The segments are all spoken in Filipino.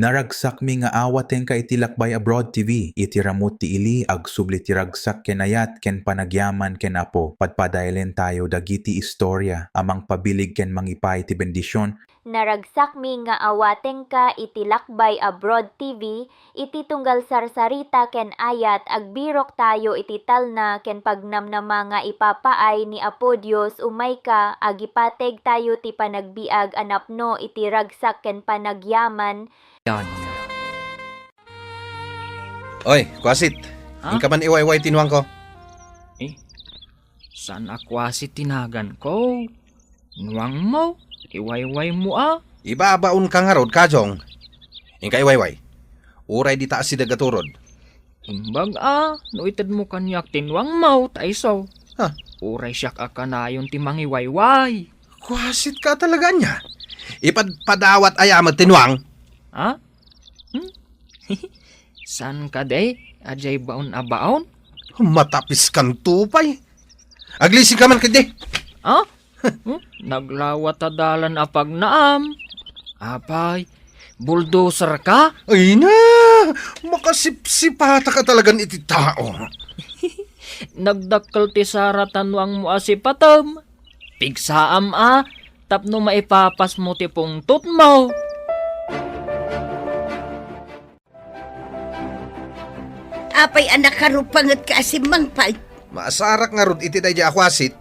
Naragsak mi nga awaten ka itilakbay abroad TV. Itiramot ti ili ag subli ti ragsak ken ayat ken panagyaman ken apo. Padpadailen tayo dagiti istorya amang pabilig ken mangipay ti bendisyon. Naragsak mi nga awaten ka itilakbay abroad TV, iti tunggal sarsarita ken ayat agbirok tayo iti talna ken pagnamnama nga ipapaay ni Apo Dios umay ka agipateg tayo ti panagbiag anapno iti ragsak ken panagyaman. Yan. Oy, kwasit. Ha? Ingka man iwayway tinuang ko. Saan ako si tinagan ko? Nuwang mo, iwayway mo Ibabaon ka nga rod, kajong. Ingka iwayway. Uray di taas si dagaturod. Imbag no itad mo kanyak tinuang mo, taiso. Ha? Uray siyak akanayon ti mangiwayway. Kwasit ka talaga niya. Ipadpadawat ayamat tinuang. Ha? San ka day? Ajay baon abaon? Matapis kang tupay. Aglisi ka man kadi. Naglawat adalan apag naam. Apay, bulldozer ka? Ay na, makasipsipata ka talagan iti tao. Nagdakkel ti saratan wang mo asipatam. Pigsaam tapno maipapas mo ti pungtot mo. Apay anak karupangat ka asimang pay. Maasarak nga rod iti day akwasit.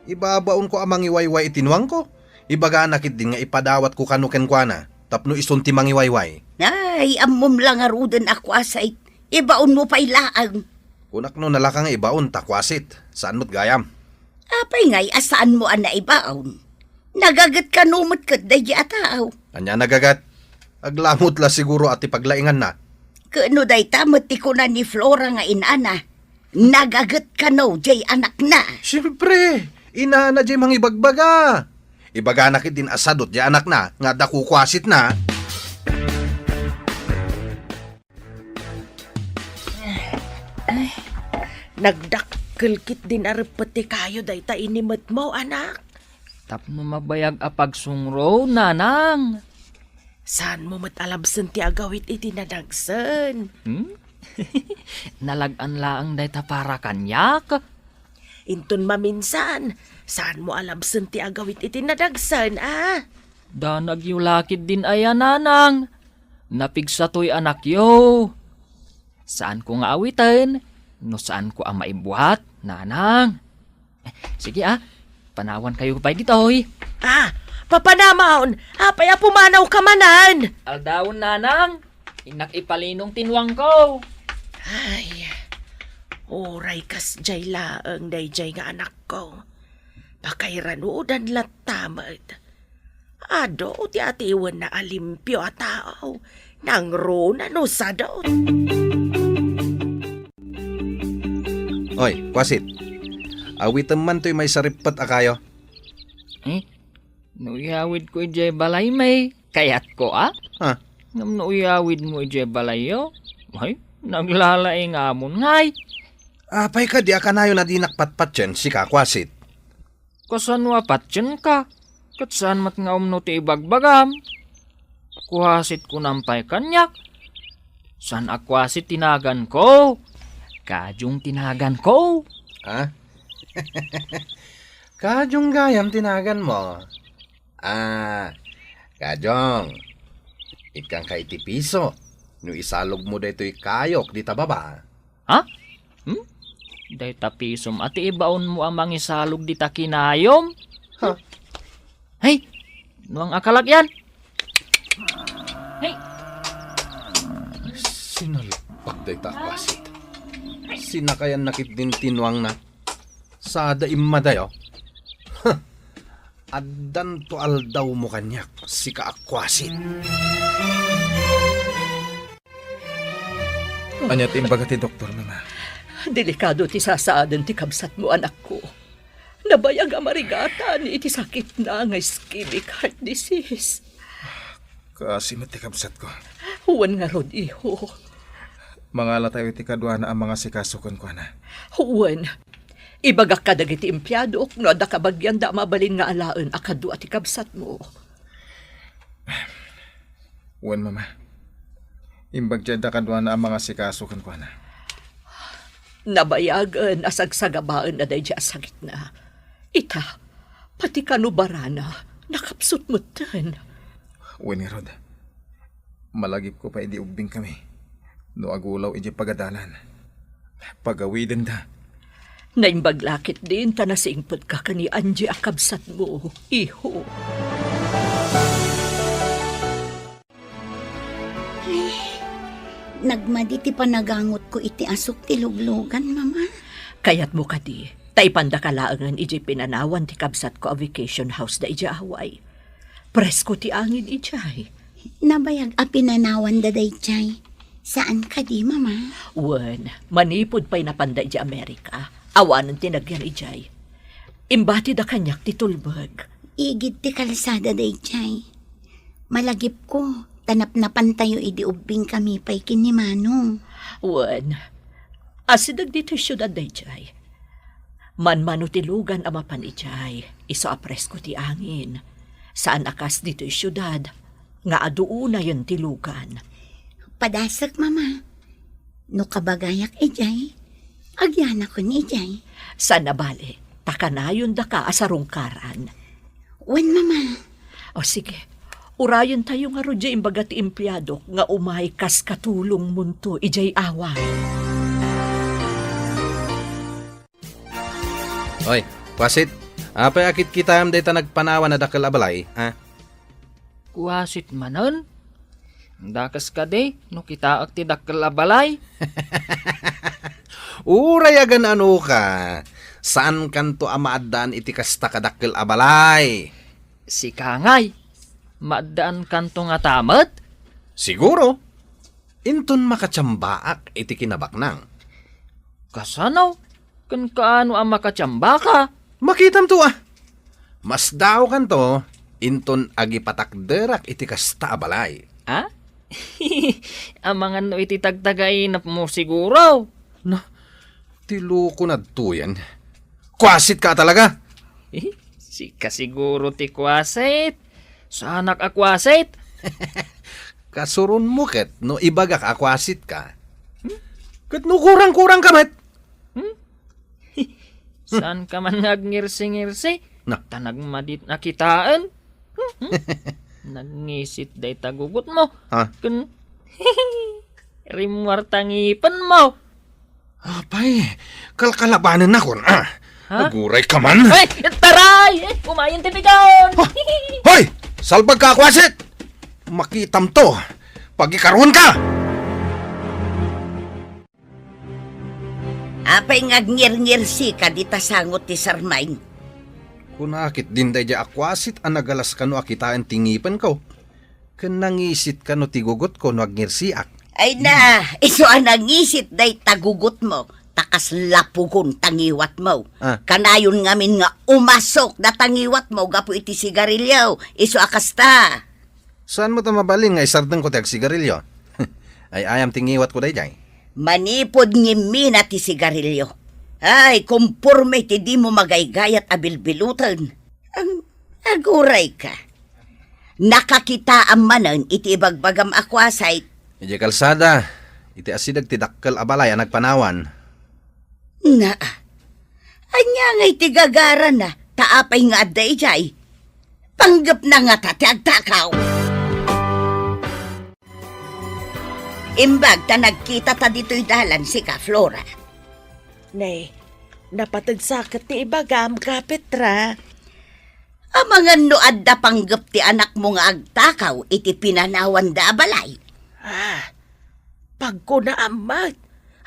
Ibabaon ko amang iwayway itinuang ko. Ibaga nakit din nga ipadawat ko kanuken kwa na. Tapno isun ti mangiwayway. Ay, amom lang arudan ako asay. Ibaon mo pa'y laang. Kunak no nalakang ibaon takwasit. Saan mo't gayam? Apay ngay, asaan mo ana ibaon? Nagagat ka numot kat dahi atao. Anya nagagat. Aglamot la siguro at ipaglaingan na. Kano day tamot ti ko na ni Flora nga inana. Nagagat ka no, jay anak na. Siyempre, ina na jay mangibagbaga. Ibaga nakit din asadot jay anak na, nga dakukwasit na. Nagdakkel kit din arepete kayo day ta inimet mo, anak. Tapno mabayag apag sungro, nanang. Saan mo matalabsan ti agawit iti nadagsan? Nalagan laang day ta para kanyak. Inton maminsan, saan mo alabsan ti agawit iti nadagsan, Da nagyulakid din aya nanang. Napigsa to'y anak yo. Saan ko nga awitin? No saan ko ang maibuhat, nanang? Sige panawan kayo pa ditoy. Papanamaon, apay pumanaw ka manan. Aldawon nanang, inak ipalinong tinwang ko. Ay, oray kas jay laang day jay nga anak ko. Pakairanudan latamad. Ado ti atiwan na alimpyo a tao. Nang rona no sadot. Oy, kwasit. Awitan man to'y may saripot akayo. Nuyawid ko ije balay may. Kayat ko Ha? Ngam nuyawid mo ije balay yo. Ay, naglalaing amon ngay. Apay ka di akanayo na dinakpatpatyen si kakwasit. Kasan wapatyan ka? Katsaan mat nga umno ti ibagbagam? Kuhasit ko nampay kanyak. San akwasit tinagan ko? Kajong tinagan ko. Ha? Kajong gayam tinagan mo. Kajong. Ikang ka iti piso. No isalog mo daytoy kayok di tababa. Day tapisom ati ibaon mo ang mangisalog di ta kinayom. Hey, nuang akalak yan. Hey, Sinalpak day takwasit. Sinakayan nakit din tinuang na. Sada imadayo. Addan to aldaw mo kanyak si kaakwasit. Anya timbaga ti doktor, mama. Delikado ti sasaadan ti kabsat mo, anak ko. Nabayag amarigatan iti sakit na nga ischemic heart disease. Kasi matikabsat ko. Huwan nga rod, iho. Mangala tayo iti kadwa na ang mga sikasukon ko na. Huwan. Ibagak ka dagiti empleyado no ada kabagyan da mabalin nga alaan akadwa ti kabsat mo. Wan, mama. Imbag dyan da kadwa na ang mga sikaso kan kwa na. Nabayagan asagsagabaan na day sakit na. Ita, pati kanubarana, nakapsot mo tan. Uwin nga Rod, malagip ko pa hindi ubing kami. No agulaw iji pagadalan. Pagawidin da. Naimbaglakit din ta nasingpot ka kani Angie akabsat mo, iho. Nagmaditi pa nagangot ko iti asok ti luglugan, mama. Kayat mo kadi, taipanda kalaangan iji pinanawan ti kabsat ko a vacation house da iji away. Presko ti angin ijay. Nabayag a pinanawan daday chay. Saan ka di, mama? Wen, manipod pa'y napanda iji Amerika. Awanan tinagyan ijay. Imbati da kanyak ti tulbag. Igid ti kalsada day chay. Malagip ko, tanap-napan tayo idi ubing kami pa'y kinimano. Wen, asidag dito syudad da ijay. Manmano ti lugan amapan ijay. Iso apres ko ti angin. Saan akas dito syudad. Nga aduuna yun ti lugan. Padasak, mama. No kabagayak ijay, agyan ako ni ijay. Saan nabali, takanayon da ka asarungkaran. Wen, mama. O sige, urayon tayo nga rodya imbaga ti empleyado nga umay kas katulong munto ijay away. Oy, kwasit. Apay akit kita am dayta nagpanawan na dakkel abalay, ha? Kuwasit manon. Dakas ka de, no kita ak ti dakkel abalay. Urayagan ano ka? Saan kanto amaadaan iti kasta kadakkel abalay? Si Kangay, maadaan kanto nga tamat. Siguro. Inton makatsambaak iti kinabaknang. Kasanaw, kan kaano ang makatsamba ka? Makitam to ah. Mas daw kanto, inton agipatakderak iti kasta abalay. Ha? Ang mga no iti tagtagay na mo siguro. Na, tiluko na tuyan. Kwasit ka talaga. Si kasiguro ti kwasit. Sanak akwasit. Kasurun mo ket, no ibagak akwasit ka. Ket no kurang-kurang kamet. Saan ka man ngagngirsi-ngirsi? Na. Tanag madit nakitaan? Nagngisit day tagugot mo. Ha? Kun rimwar tangipan mo. Apay, kalkalabanan na kon. Ha? Naguray ka man. Ay, taray! Umayin tipigaon! Hoy! Salbag ka, kwasit! Makitam to. Pagikaroon ka! Apay ngagngir-ngir si ka di tasangot ti sarmain. Kunakit din day akwasit ang nagalas ka no akitaan tingipan ko. Kanangisit ka no tigugot ko no agngirsiak. Ay na, iso ang nangisit day tagugot mo. Takas lapugon tangiwat mo. Ah. Kanayon ngamin nga umasok na tangiwat mo gapu iti sigarilyo. Iso akasta. Saan mo ta mabalin nga isardeng ko ti agsigarilyo? Ay ayam tingiwat ko day jay. Manipod ngimi na ti sigarilyo. Ay, kumpurme ti di mo magaygayat abilbilutan. Ang aguray ka. Nakakita ang manan iti ibagbagam akwasay. Ije kalsada, iti asidag ti dakkel abalay ang nagpanawan. Na, anya nga'y tigagaran na, taapay nga aday jay. Panggap na nga ta, ti agtakaw. Imbag ta nagkita ta dito'y dalan si ka, Flora. Nay, napatagsakat ti ibagam ka, Petra. Amangan no adda panggap ti anak mo nga agtakaw, iti pinanawan da balay. Pag ko na amat,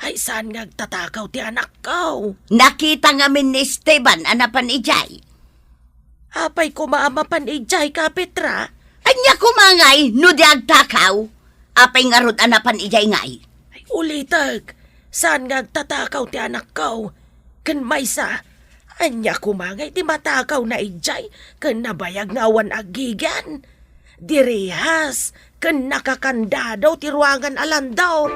ay saan nga agtatakaw ti anak ko? Nakita ngamin ni Esteban, anapan ijay. Apay ko maamapan ijay ka, Petra. Anya kumangay, no di agtakaw. Apay nga rod anapan ijay ngay. Ay ulitag, saan nga agtatakaw ti anak ko? Kan maysa, anya kumangay ti matakaw na ijay, kan nabayag nga awan agigan. Direhas, kan nakakanda daw ti ruangan alandaw.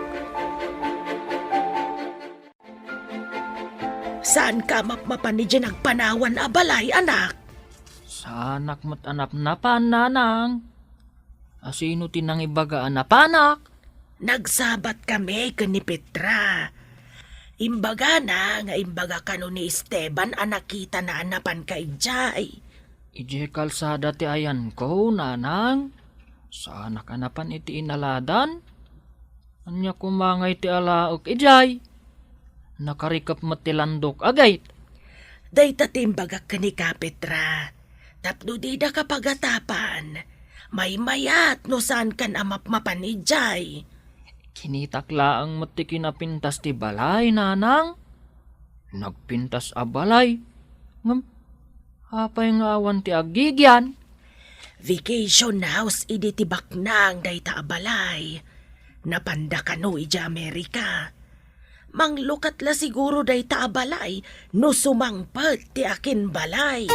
Saan ka mapmapan ni dyan nagpanawan abalay, anak? Sanak mo't anap na pananang. Asino tinang ibaga anapanak? Nagsabat kami ken ni Petra. Imbaga na nga imbaga kano ni Esteban anakita na anapan kay Jay. Ije kalsada ti ayan ko, nanang. Saan nakanapan iti inaladan? Anya kumangay ti alaok ijay. Nakarikap matilandok agayt. Day tatimbaga ka ni ka, Petra. Tapno di da kapagatapan. May mayat no saan kan amapmapan ni Jay. Kinitakla ang mati kinapintas ti balay, nanang. Nagpintas a balay. Ngam, hapay nga awan ti agigyan. Vacation house idi tibak nang day ta abalay. Napanda ka no ija Amerika. Manglukat la siguro day ta abalay no sumangpet ti akin balay.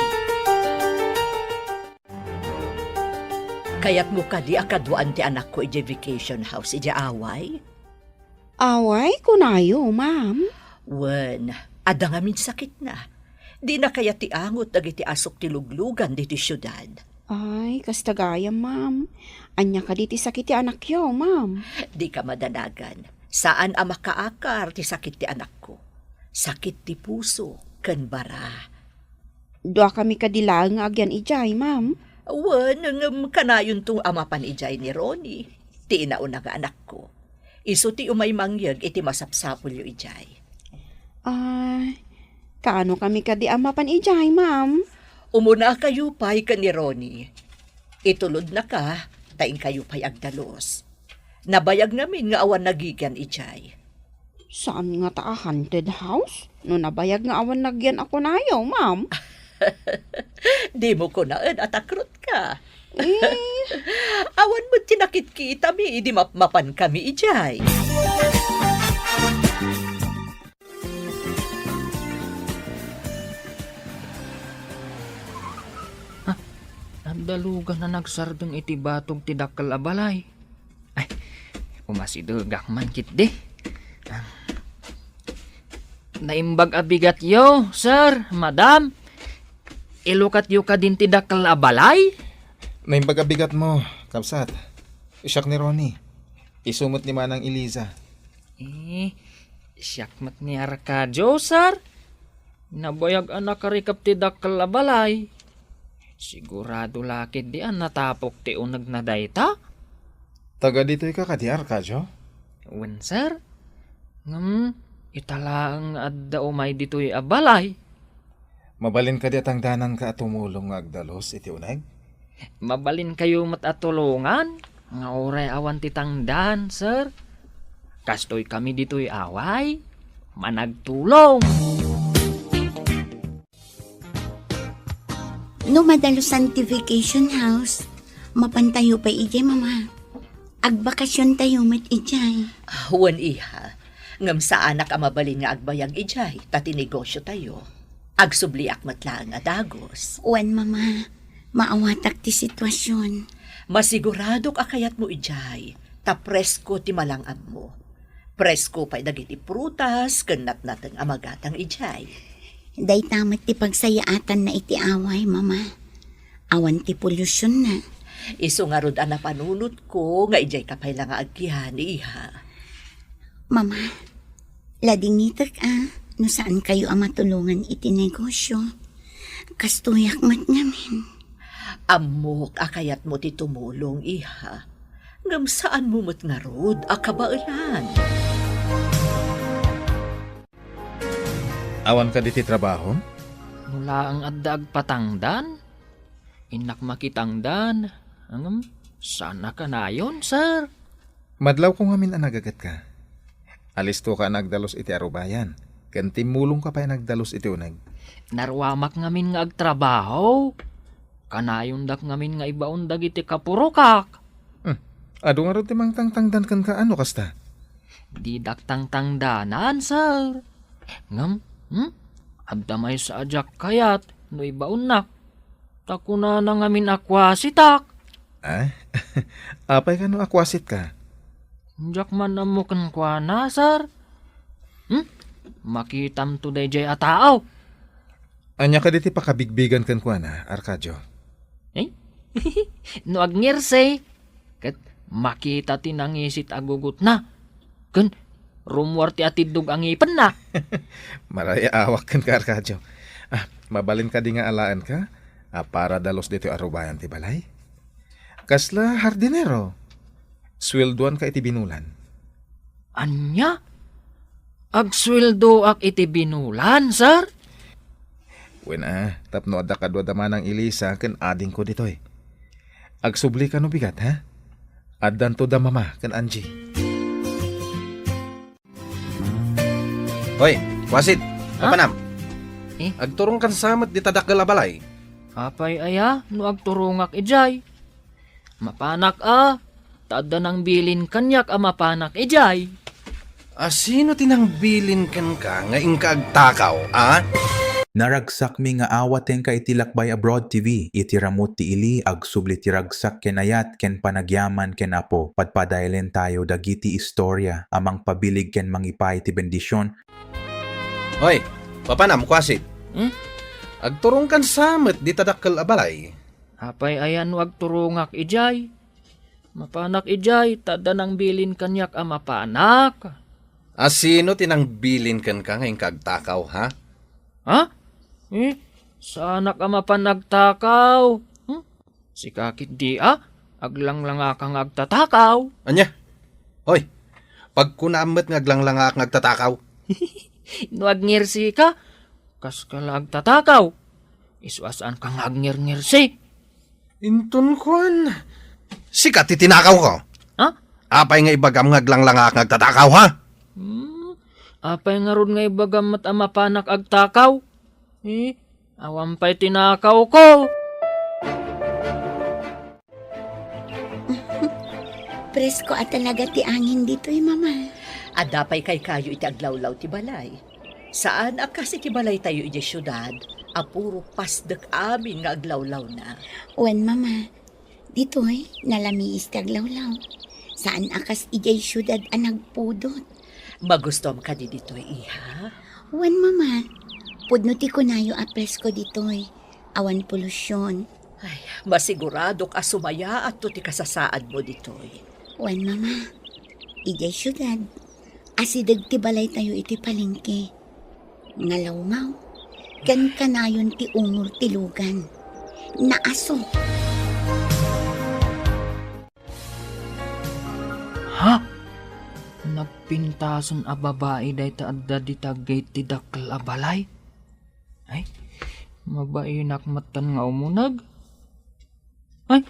Kaya't mo kadi akaduan ti anak ko ije vacation house ije away? Away, kunayo, ma'am. Wen, ada nga min sakit na. Di na kaya ti angot dagiti asok ti luglugan diti syudad. Ay, kastagaya, ma'am. Anya ka diti sakit ti anak yo, ma'am. Di ka madanagan. Saan ang makaakar ti sakit ti anak ko? Sakit ti puso, ken bara. Dua kami kadilang nga agyan ijay, ma'am. Wen, kanayon tong ama panijay ni Ronnie. Ti inauna nga anak ko. Isu ti umay mangyag iti masapsapol yu ijay. Ay, kaano kami kadi amapan ijay, ma'am? Umuna kayo pa'y ka ni Ronnie. Itulod na ka, taing kayo pa'y agdalos. Nabayag namin nga awan nagigyan ijay. Saan nga ta haunted house? No nabayag nga awan nagyan ako nayo, ma'am. Di mo ko naan at akrot ka. Eh, Awan mo tinakit kita mi, di mapmapan kami ijay. Nagdalugan na nagsardeng iti batog ti dakkel a balay. Ay, umasidugak man kit di. Naimbag abigat yo, sir, madam. Ilukat yu ka din ti dakkel a balay? Naimbagabigat mo, kapsat. Isyak ni Ronnie. Isumot ni Manang Eliza. Siyakmat ni Arcadio, sir. Nabayag anak karikap ti dakkel a balay. Sigurado lakit di an natapok ti unag na dayta? Taga dito'y ka kadi Arcadio? Wen, sir. Italaang adda umay dito'y a balay. Mabalin ka di atang danan ka at tumulong nga agdalos iti unag? Mabalin kayo matatulungan. Nga oray awan titangdan, sir. Kastoy kami dito'y away. Managtulong. No madalusan ti vacation house, mapantayo pa ijay, mama. Agbakasyon tayo met ijay. Wan iha, ngam sa anak ang mabalin nga agbayag ijay, tati negosyo tayo. Agsubliak matlaan nga dagos. Wan, mama. Maawatak ti sitwasyon. Masigurado ka kayat mo ijay, ta presko ti malangab mo. Presko pa'y dagiti prutas, kanat natin amagatang ijay. Day tamat ti pagsayaatan na iti away, mama. Awan ti polusyon na. Isu nga rod ana panunot ko, nga ijay kapay lang nga agkihan, iha. Mama, ladingitak no saan kayo ang matulungan iti negosyo. Kastuyak mat namin. Amok akayat mo ti tumulong, iha. Ngam saan mo mat nga rod, akabailan. Awan ka diti trabaho? Mula ang addag patangdan. Inak makitangdan. Sana ka na yon, sir. Madlaw kung amin ang nagagat ka. Alisto ka nagdalos iti arubayan. Kantimulong ka pa nagdalos iti unag. Narwamak ngamin nga agtrabaho. Kanayon dak ngamin nga ibaundag iti kapurokak. Ado nga rin timang tangtangdan kan ka ano kasta? Di dak tangtangdanan, sir. Ngam, abdamay sa ajak kayat, no ibaunak. Takuna na ngamin akwasitak. Apay ka no akwasit ka? Jak man na mo kwa na, sir. Makitam to day jay ataaw. Anya ka diti pakabigbigan kan kwa na, Arcadio? No agngirse. makita tinangisit agugot na. Kun, rumwar ti atidog ang ipan na. Maraya awak kan ka, Arkadyo. Mabalin ka di nga alaan ka, para dalos dito arubayan ti balay. Kasla hardinero. Swelduan ka iti binulan. Anya? Agsweldo ak iti binulan, sir? Wen tapno adda kadwa daman ang Elisa ken ading ko ditoy. Agsubli ka no bigat, ha? Addan to da mama ken Angie. Hoy, wasit, papanam. Eh? Agturong kan samet di tadakkel a balay. Apay aya, no agturungak ijay. Mapanak tada nang bilin kanyak a mapanak ijay. Sino tinang bilin ken ka nga ingka agtakaw, Naragsak mi nga awaten ka iti Lakbay Abroad TV. Iti ramot ti ili agsubli ti ragsak ken ayat ken panagyaman ken apo. Padpadaylen tayo dagiti istorya amang pabilig ken mangipay ti bendisyon. Hoy, papanam kwasit. Hmm? Agturong kan samet di tadakkel a balay. Apay ayan no agturungak ijay. Mapanak ijay, tada nang bilin kanyak a mapanak. Sino tinang bilin ken ka nga ingka agtakaw, ha? Ha? Saanak a mapanagtakaw. Si kakit di aglang-lang akang agtatakaw. Anya? Hoy, pag kunamet nga aglang-lang agtatakaw. No agngirsi ka, kas kala agtatakaw. Iswasan kang agngir-ngirsi. Intun kwan. Sikat titinakaw ko. Ha? Apay nga ibagam nga aglang-lang agtatakaw, ha? Apay nga ron nga ibagamat ang mapanak agtakaw. Awampay tinakaw ko. Presko at talaga ti angin dito mama. Adapay kay kayo iti aglawlaw ti balay. Saan akasi ti balay tayo iti syudad, apuro pasdek amin nga aglawlaw na. Wen mama, dito'y nalamiis ti aglawlaw. Saan akas ijay syudad ang nagpudot? Magustom ka di dito'y iha? Wen mama, pudno ti kunayo a presko dito'y. Awan polusyon. Ay, masigurado ka sumaya at to ti kasasaad mo dito'y. Wen mama, ijay syudad. Asidag ti balay tayo iti palengke. Ngalawmaw, kan kanayon ti umur ti lugan. Naaso. Ha? Nagpintason a babae day ta adda di tagay ti dakkel a balay? Ay, mabainak matan nga umunag. Ay,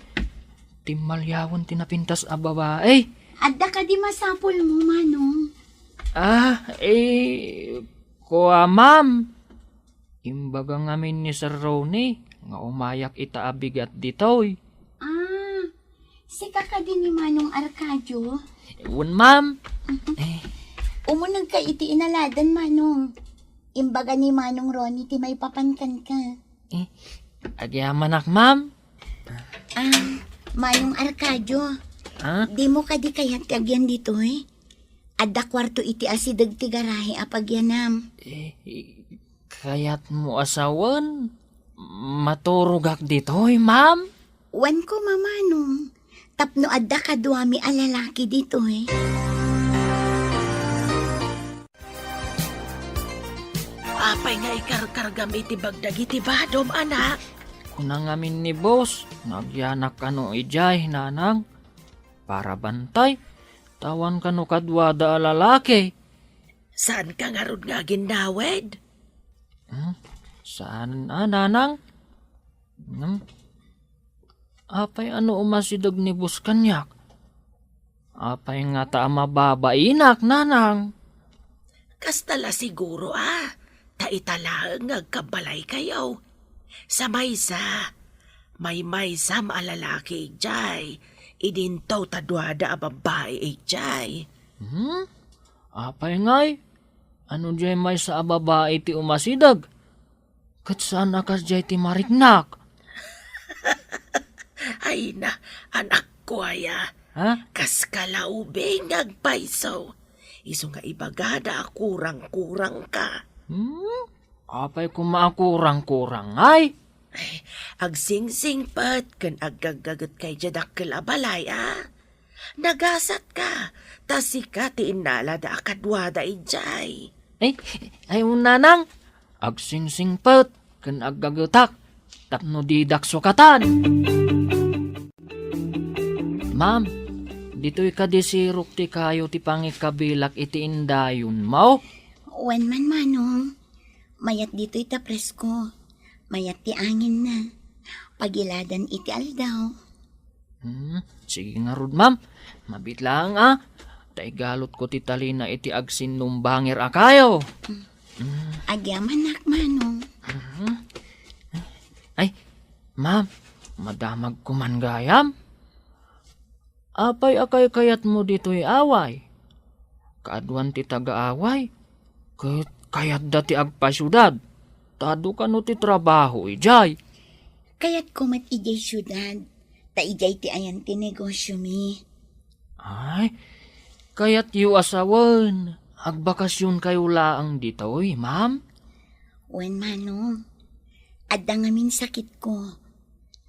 timalyawan tinapintas a babae. Adda ka di masapol mo, manong. Kuha ma'am. Imbaga ngamin ni Sir Ronnie, nga umayak itaabigat ditoy. Sika ka din ni Manong Arcadio. Ewan ma'am. Umunag ka iti inaladan, Manong. Imbaga ni Manong Ronnie ti may papankan ka. Agyaman ak ma'am. Manong Arcadio. Di mo ka di kayat kagyan dito Adda kwarto iti asidag ti garahe apagyanam. Kayat mo asawan? Maturugak ditoy, ma'am? Wan ko, mamanong. Tapno adda ka duwami alalaki dito Apay nga ikarkargam iti bagdag iti badom, anak. Kunang amin ni boss, nagyanak kano ijay, nanang. Para bantay, tawan kano kadwada a lalaki. Saan ka nga ron nga ginawed? Saan nanang? Apay ano umasidag ni boss kanyak? Apay nga ta mababainak, nanang. Kastala siguro taitalaang agkabalay kayo. Sa maysa, may maysam a lalaki ijay. Idintaw tadwada a babae ijay. Apay ngay, ano jay may sa babae ti umasidag? Kat saan akas jay ti mariknak? Ay na, anak ko kas kalaubing agpaiso. Iso nga ibagada kurang-kurang ka. Apay kumakurang-kurang ay? Agsingsing pat kan agagagat kay jadakkel a balay Nagasat ka. Tas ka ti inala da akadwada ijay. Ayaw nanang. Agsingsingpet, ken aggagetak. Tapno di daksokatan. Ma'am, dito'y kadisirok ti kayo ti pangikabilak iti indayon mo. Wan man manong. Mayat dito ita presko. Mayat ti angin na. Pagiladan iti aldaw. Sige nga rod, ma'am. Mabit lang ah. Taigalot ko ti talina iti agsin numbangir akayo. Agyaman nak manong. Ay, ma'am, madamag kuman gayam. Apay akay kayat mo dito'y away. Kaadwan ti taga-away. Kayat dati agpasyudad. Tado ka no ti trabaho, ijay. Kaya't kumat ijay syudad. Ta ijay ti ayan ti negosyo mi. Ay, kayat yu asawan. Agbakasyon kayo laang dito'y, ma'am. Wan manong. Adda ngamin sakit ko.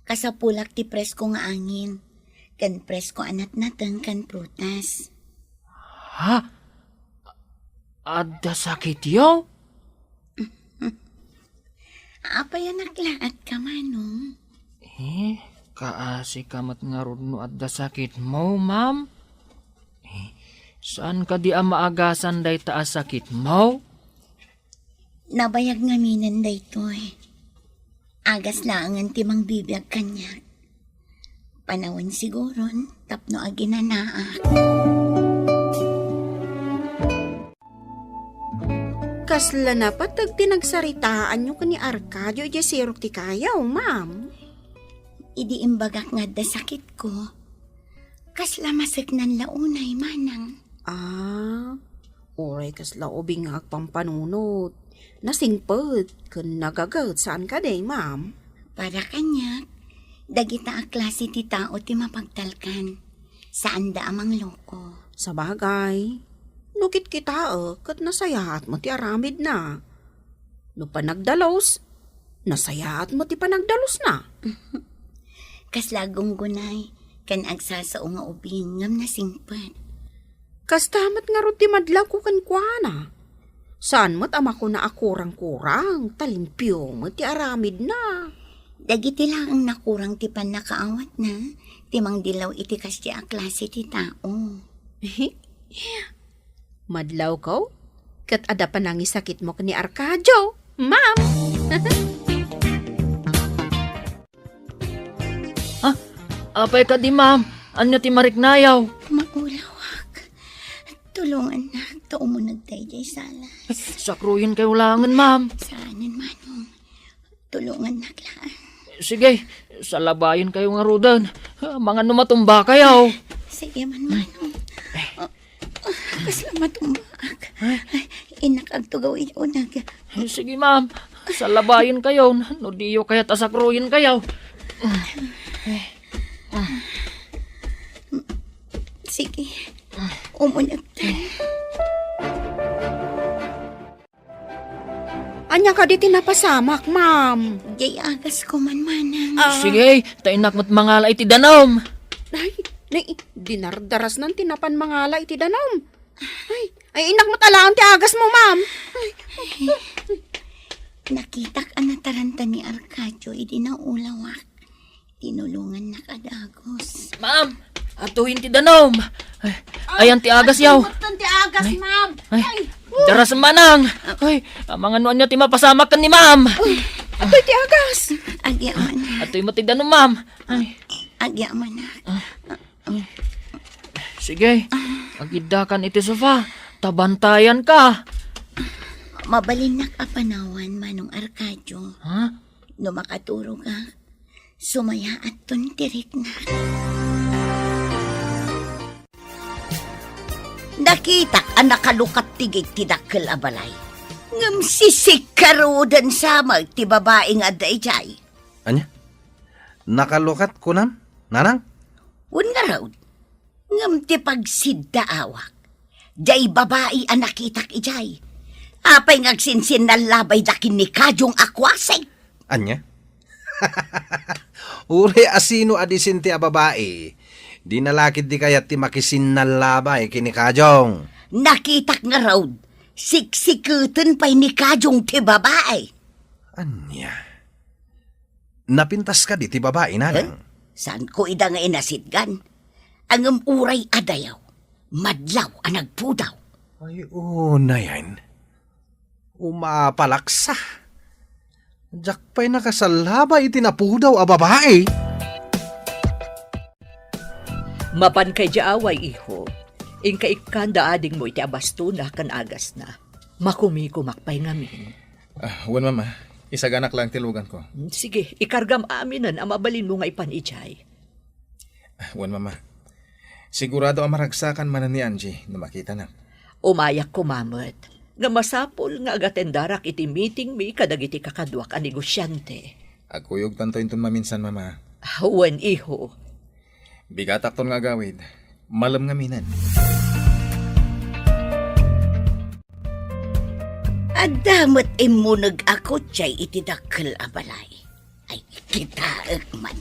Kasapulak ti presko nga angin. Kan presko anat natang kan prutas. Ha? Adda sakit yaw? Apa yan naklaat ka manong? Kaasi kamat nga ron no adda sakit mo, ma'am? Saan ka di maagasan day taas sakit mo? Nabayag ngaminan daytoy. Agas laangan ti mang bibiyag kanya. Panawan siguron, tapno aginanaak. Kasla na patag tinagsaritaan nyo ka ni Arcadio iti sirok ti kayaw, ma'am. Idi imbagak nga da sakit ko. Kasla masagnan launay manang. Oray kasla ubing nga agpampanunot. Nasingpet, kun nagagat saan ka day, ma'am? Para kanyak, dagita a klase ti tao ti mapagtalkan. Saan da amang loko? Sa bagay, nukit kita kat nasayaat mo ti aramid na. No panagdalos, nasayaat mo ti panagdalos na. Kasla gunggunay, kan agsasao nga ubing ngam nasingpet. Kastamat nga ro ti madlaw ko kan kuana. Saan mo't ama ko na akurang-kurang, talimpyo mo ti aramid na. Dagiti lang ang nakurang ti pan nakaawat na, timang dilaw iti kasya a klase ti tao. Madlaw ko? Kat ada pa nangi sakit mo ni Arcadio, ma'am. Apay ka di, ma'am. Anya ti mariknayaw? Maulawak. Tulungan na, tao mo nagtayjay sala. Sakruyin kayo langan, ma'am. Saanan manong, tulungan na klaan. Sige, salabayin kayo nga rudan. Mga numatumba kayo. Sige man manong. Kasama tumbak. Inak agtugaw iunag. Sige, ma'am. Salabayin kayo. No diyo kaya tasakruyin kayo. Sige, umunag tayo. Anya ka di tinapasamak, ma'am. Jay agas ko man manang. Sige, tainak mo't mangala iti danom. Ay, dinardaras ng tinapan mangala iti danom. Ay inak mo talaan ti agas mo, ma'am. Nakitak ang nataranta ni Arcadio, idi na ulawak. Tinulungan na kadagos. Ma'am, atuhin ti danom. Ayan ti agas yaw. Ti agas, ma'am. Ay, daras manang. Ay, mga nuan niya ti mapasamak kan ni ma'am. Ato'y ti agas. Agyaman na. Ato'y mati danom, ma'am. Ay, Agyaman na. sige, agidakan iti sofa. Tabantayan ka. Mabalinak a panawan manong Arcadio. Ha? No makaturo ka, sumaya at tuntirik na. Nakitak ang nakalukat tigig ti dakkel abalay. Ngam sisik karudan samag ti babaeng adayjay. Anya? Nakalukat ko nam? Nanang? Un nga raw, ngam ti pagsidda awak. Jay babae ang nakitak ijay. Apay ngagsinsin na labay dakin ni Kadyong akwasay. Anya? Uri asino adisin ti a babae. Di nalakid di kayat ti makisin na labay kini Kajong. Nakitak nga raw, siksikutan pa'y ni Kajong ti babae. Anya? Napintas ka di ti babae nanang? Saan ko ida nga inasitgan? Ang uray adayaw, madlaw ang nagpudaw. Ay, na yan. Umapalaksa. Diyak pa'y nakasalabay itinapudaw a babae. Mapan kay jaaway, iho. Ingka ikanda ading mo iti abasto na kan agas na. Makumi-kumakpay ngamin. Wan mama, isaganak lang tilugan ko. Sige, ikargam aminan ang mabalin mo nga ipanijay. Wan mama, sigurado ang maragsakan man ni Angie na makita na. Umayak ko, mamot. Nga masapol nga agatendarak iti meeting mi kadagiti kakadwak a negosyante. Agkuyog tanto intun maminsan mama. Wan, iho. Bigatak ton nga gawid, malam nga minan. Adamat imunag ako tiyay itidakkel abalay. Ay, kitaak man.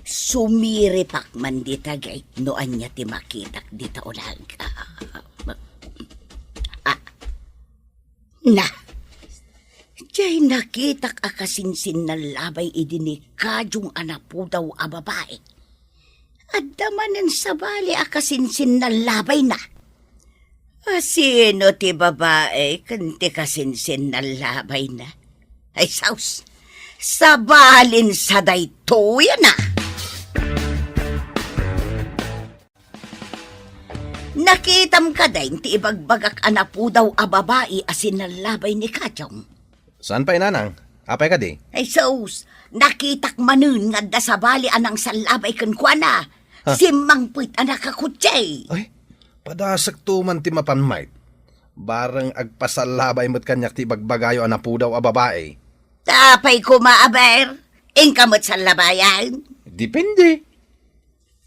Sumiripak man di tagay noan niya ti makitak di taulag. Na, tiyay nakitak akasinsin na labay idini Kajong anapudaw a babae. At damanan sa bali akasinsin na labay na. Sino ti babae kanti kasinsin na labay na? Ay saus, sabalin sa daytoya na. Nakitam ka dahin ti ibagbagak anapudaw a babae asin na labay ni Kajong. Saan pa'y nanang? Apay ka di? Ay saus, nakitak manun nga da sa bali anang salabay kan kuana. Simangpit anak kakutsay. Ay, padasak tuman ti mapanmayt. Barang agpasalabay mo't kanyak ti bagbagayo anapudaw a babae. Tapay ko maaber, ingkamot sa labayan. Depende.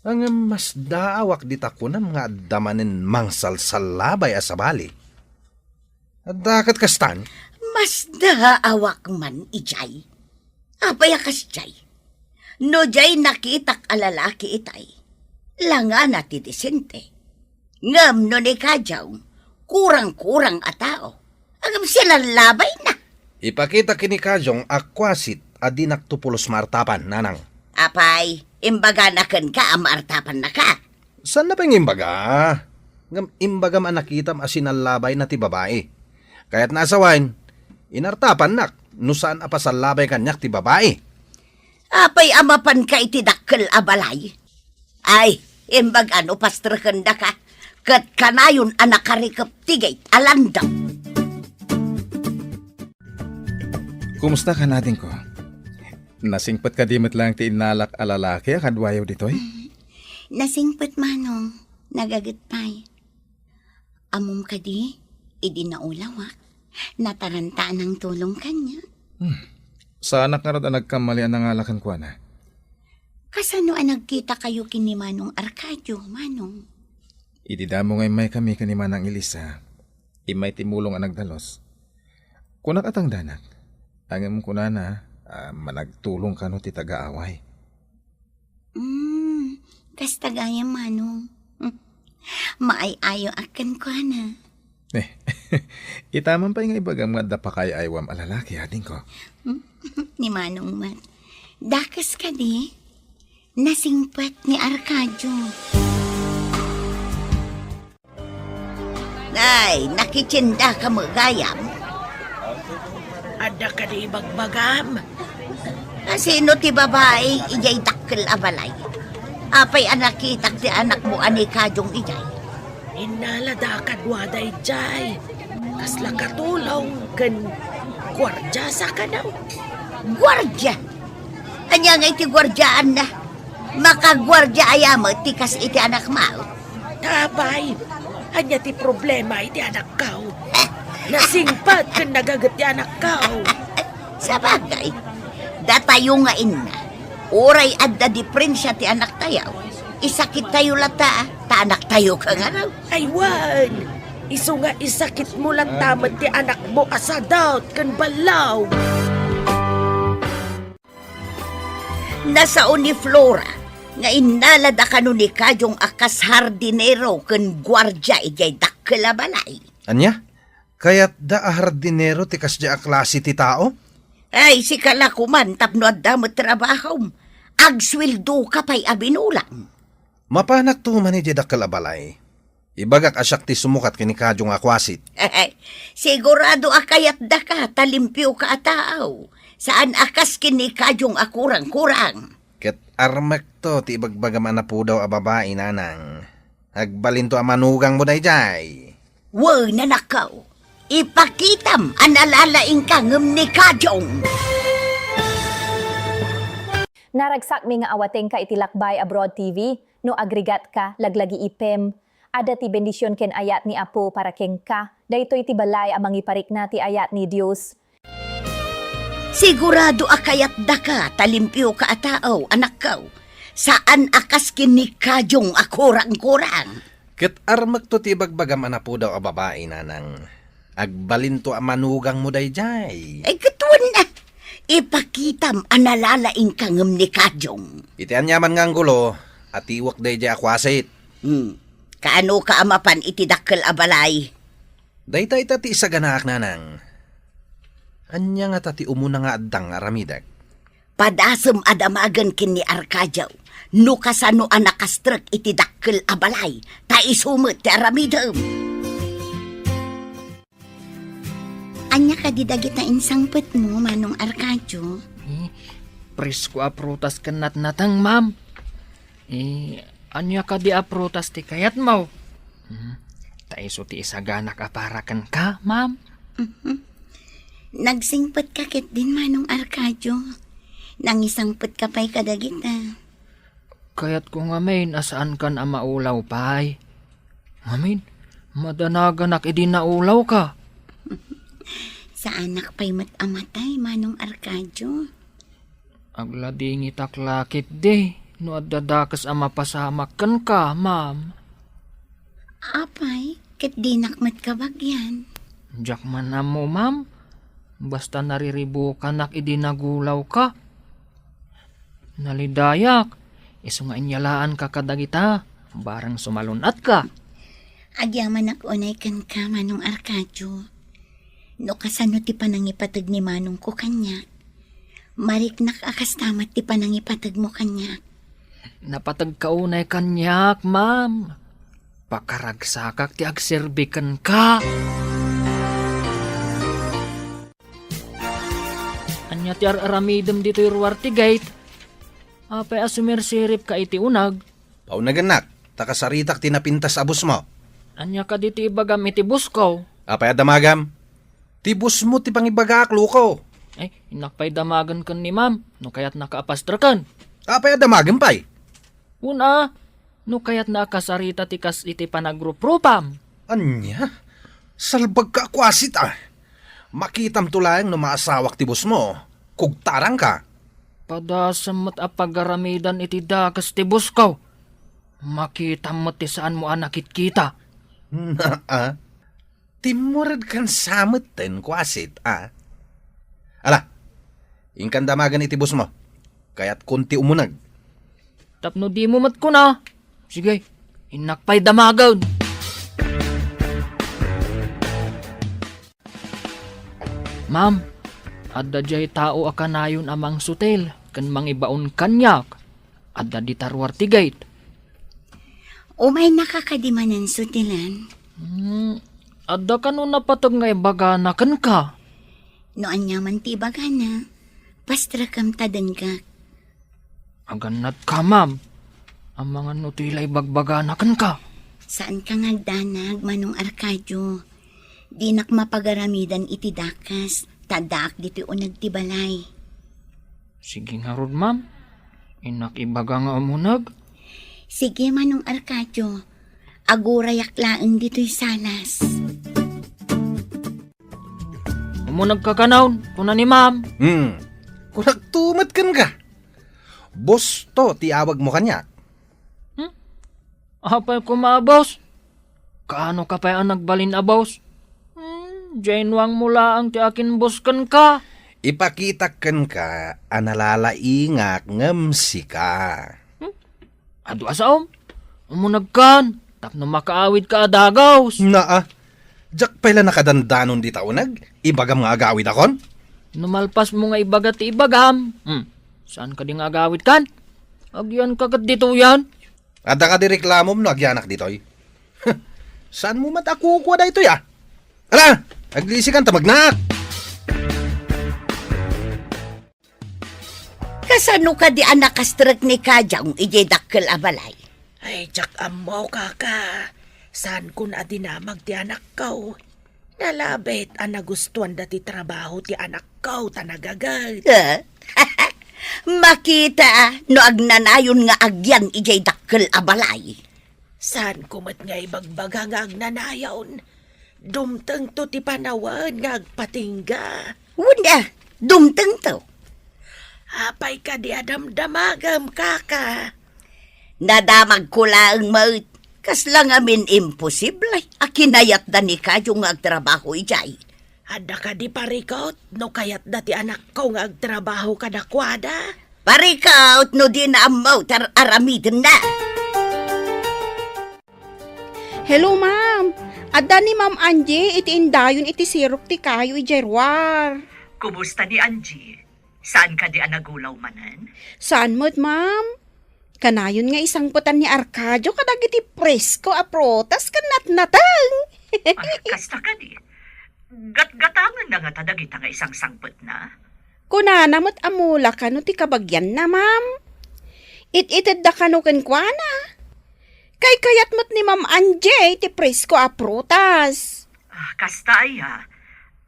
Ang mas daawak di takunan nga damanin mangsal salabay a sabali. At dakat kastan? Mas daawak man ijay. Apay akas jay. No jay nakitak alalaki itay. Langan na ti disente. Ngam no ni Kajaw, kurang-kurang a tao. Agam sila labay na. Ipakita kini Kajong akwasit adinak tupulos martapan, nanang. Apay, imbaga na kan ka, amartapan na ka. Saan na pang imbaga? Ngam imbagam ang nakitam asinalabay na ti babae. Kaya't nasawain, inartapan nak, no saan apasalabay kanyak ti babae. Apay amapan ka itidakkel abalay. Ay, imbag ano pastrakan da ka. Kat kanayon anak karikap tigay alandaw. Kumusta ka natin ko? Nasingpat ka dimit lang ti inalak alalaki kadwayaw ditoy? Nasingpit manong, nagagitpay. Amom ka di, idi naulawak. Nataranta ng tulong kanya. Sa anak nga rin ang nagkamalian ng alakan ko na. Kasano ang nagkita kayo kini Manong Arcadio, Manong? Ididamo ngay may kami kani Manang Elisa. Imay timulong ang nagdalos. Kunak atang danak. Angem ko na managtulong ka no ti taga-away. Kastagaya Manong. Maay-ayo akan ko na. Itaman pa yung ibagam nga dapakay aywam alalaki ading ko. Ni Manong man. Dakas ka di? Nasingpat ni Arcadio. Ay, nakitsinda ka magayam. Ada ka di bagbagam. Sino ti babae ijay dakkel abalay? Apay anakitak ti anak mo ani Kajong ijay. Inalada ka dwaday jay. Kasla katulong kan gwardya sa kanaw. Gwardya! Anya nga iti gwardyaan na. Makagwardya ayamot tikas iti anak mao. Tabay, anya ti problema iti anak kao. Nasingpat kan nagagat ti anak kao. Sa bagay, datayo nga inna. Oray adda diferensya ti anak tayaw. Isakit tayo lata, ta anak tayo ka nga raw. Aywan, iso nga isakit mo lang tamat ti anak mo asadot kan balaw. Nasa ni Flora, Nga inalada ka nun ni kayong akas hardinero ken gwardya ijay dakkel a balay. Anya? Kaya't da hardinero ti kasya a klase ti tao? Ay, si kalakuman tapno adda mo trabaho. Agswildo ka pa'y abinulang. Mapanak to man iti dakkel a balay. Ibagak asyak ti sumukat kini kadyong akwasit. Sigurado akayat da ka, talimpyo ka ataaw. Saan akas kini kayong akurang-kurang. Ket armek to ti ibagbagam na po daw a babae nanang. Agbalin to a manugang mo dayjay. Wow, nanakaw. Ipakitam ang alalaing ka ngam ni kayong. Naragsak mi nga awateng ka itilakbay abroad TV, no agregat ka, laglagi ipem, ada ti bendisyon ken ayat ni Apo para ken ka, daytoy ti balay amang iparik na ti ayat ni Dios. Sigurado akayat da ka, talimpyo ka ataaw, anak kaw. Saan akas kini kayong akurang-kurang. Ket armek to ti ibagbagam na po daw a babae nanang. Agbalin to a manugang mo dayjay. Ay, katuan na. Ipakitam ang alalaing ka ngam ni kayong. Iti anyaman nga gulo, at iwak dayjay akwasit. Kaano ka amapan iti dakkel a balay? Dayta ita ti isa ganaak nanang. Anya nga tati umuna nga addang aramidag. Padasem adamagan kini Arkajaw. No kasano anakastrek iti dakkel a balay. Ta isumot ti aramidem. Anya ka didagit na insangpet mo, Manong Arkadio? Presko a prutas kanat natang, ma'am. Anya ka di a prutas ti kayat mo? Taiso ti isaganak a parakan ka, ma'am. Nagsingpet ka ket din, Manong Arkadio. Nangisangpet ka pa'y kadagit na. Kayat ko nga main, asaan kan a maulaw pa'y. Ngamin, madanaganak idi naulaw ka. Sa anak pa'y matamatay, Manong Arkadio. Aglading itaklakit di, no adadakas a mapasamak kan ka, ma'am. Apay, ket di nakmat ka bagyan. Diyak man na mo, ma'am. Basta nariribo ka nak idi nagulaw ka. Nalidayak, iso nga inyalaan ka kadagita, barang sumalunat ka. Agyaman ako unay kan ka, Manong Arkadio. No kasano ti panangipatag ni Manong ko kanya. Mariknak akas tamat ti panangipatag mo kanya. Napatag kaunay kanyak, ma'am. Pakaragsakak ti agserbikan ka. Anya ti aramidem dito irwar ti gate. Apay asumirsirip ka iti unag. Paunaganak, takasaritak tinapintas abus mo. Anya ka dito ibagam iti busko. Apay adamagam, tibus mo ti pangibagaaklo ko. Ay, inakpay damagan kan ni ma'am, no kaya't nakaapastrakan. Apay adamagam pay. Una, no kaya't nakasarita ti kas iti panagrupropam. Anya, salbag ka akwasit ah. Makitam tulayang no maasawak tibus mo, kugtarang ka. Padasamot a pagaramidan iti dakas ti buskaw. Makita mo ti saan mo anakit kita. Naa, timurad kan samot ten kwasit ah. Ala, ingkan damagan iti bus mo, kaya't kunti umunag. Tapno di mo mat ko na. Sige, inakpay damagan. Ma'am, adda jay tao akanayon amang sutel, kan mangibaon kanyak, adda di tarwar ti gate. Umay nakakadimanan sutilan. Adda ka no napatag nga ibagana kan ka. No anyaman ti bagana, pastra kam tadan ka. Aganat ka, ma'am. Ang mga nutilay bagbagana kan ka. Saan ka ngagdanag, Manong Arkadio? Di nak mapagaramidan iti dakas, tadaak dito unag ti balay. Sige nga rod, ma'am. Inak ibaga nga umunag. Sige, Manong Arkadio. Agurayak laeng dito'y salas. Umunag ka kanaon, kuna ni ma'am. Kung nagtumat kan ka. Boss to, tiawag mo kanya. Apay ko maabos. Kaano ka pa ang nagbalin abos? Jainwang mula ang ti akin buskan ka. Ipakita kan ka, analalaingak ngamsi ka. Ado asaom, umunagkan, tapno makaawid ka adagaws. Naa, jak pala nakadandanon di taonag, ibagam nga agawid akon. Numalpas mo nga ibagat ti ibagam. Saan ka di nga agawid kan? Agyan kagat dito yan. Ada ka di reklamo mo no agyanak ditoy. Saan mo matakukuha da ito ya? Ala, aglisi kan tamagnak. Kasano ka di anak kastrak ni Kajang ije dakkel abalay? Ay, jak amo kaka. Saan ko na dinamag ti anak ko? Nalabit ang nagustuhan dati trabaho ti anak ko tanagagad. Makita no agnanayon nga agyan ije dakkel abalay. Saan kumat nga ibagbaga nga agnanayon? Dumteng to ti panawan nga agpatingga. Wunda, dumteng to. Apay ka di adamdamagam kaka. Nadamag ko lang maut. Kas lang amin imposible. Akinayat na ni kayo nga agtrabaho ijay. Ada ka di parikot no kayat dati anak ko nga agtrabaho ka dakwada. Parikaut no di na amaw tar aramidin na. Hello, ma'am. Adda ni Ma'am Angie, iti indayon iti sirok ti kayo ijerwar. Kumusta ni Angie? Saan ka di anagulaw manan? Saan mo't, ma'am? Kanayon nga isang putan ni Arcadio kadag iti presko a protas kanat-natang. Kasta ka di. Gatgatangan na nga tadagita nga isang sangpot na. Kunana mo't amula ka no ti kabagyan na, ma'am. It-itid da ka no kenkwana. Kay kayat mo't ni Ma'am Angie ti presko a prutas. Kasta aya.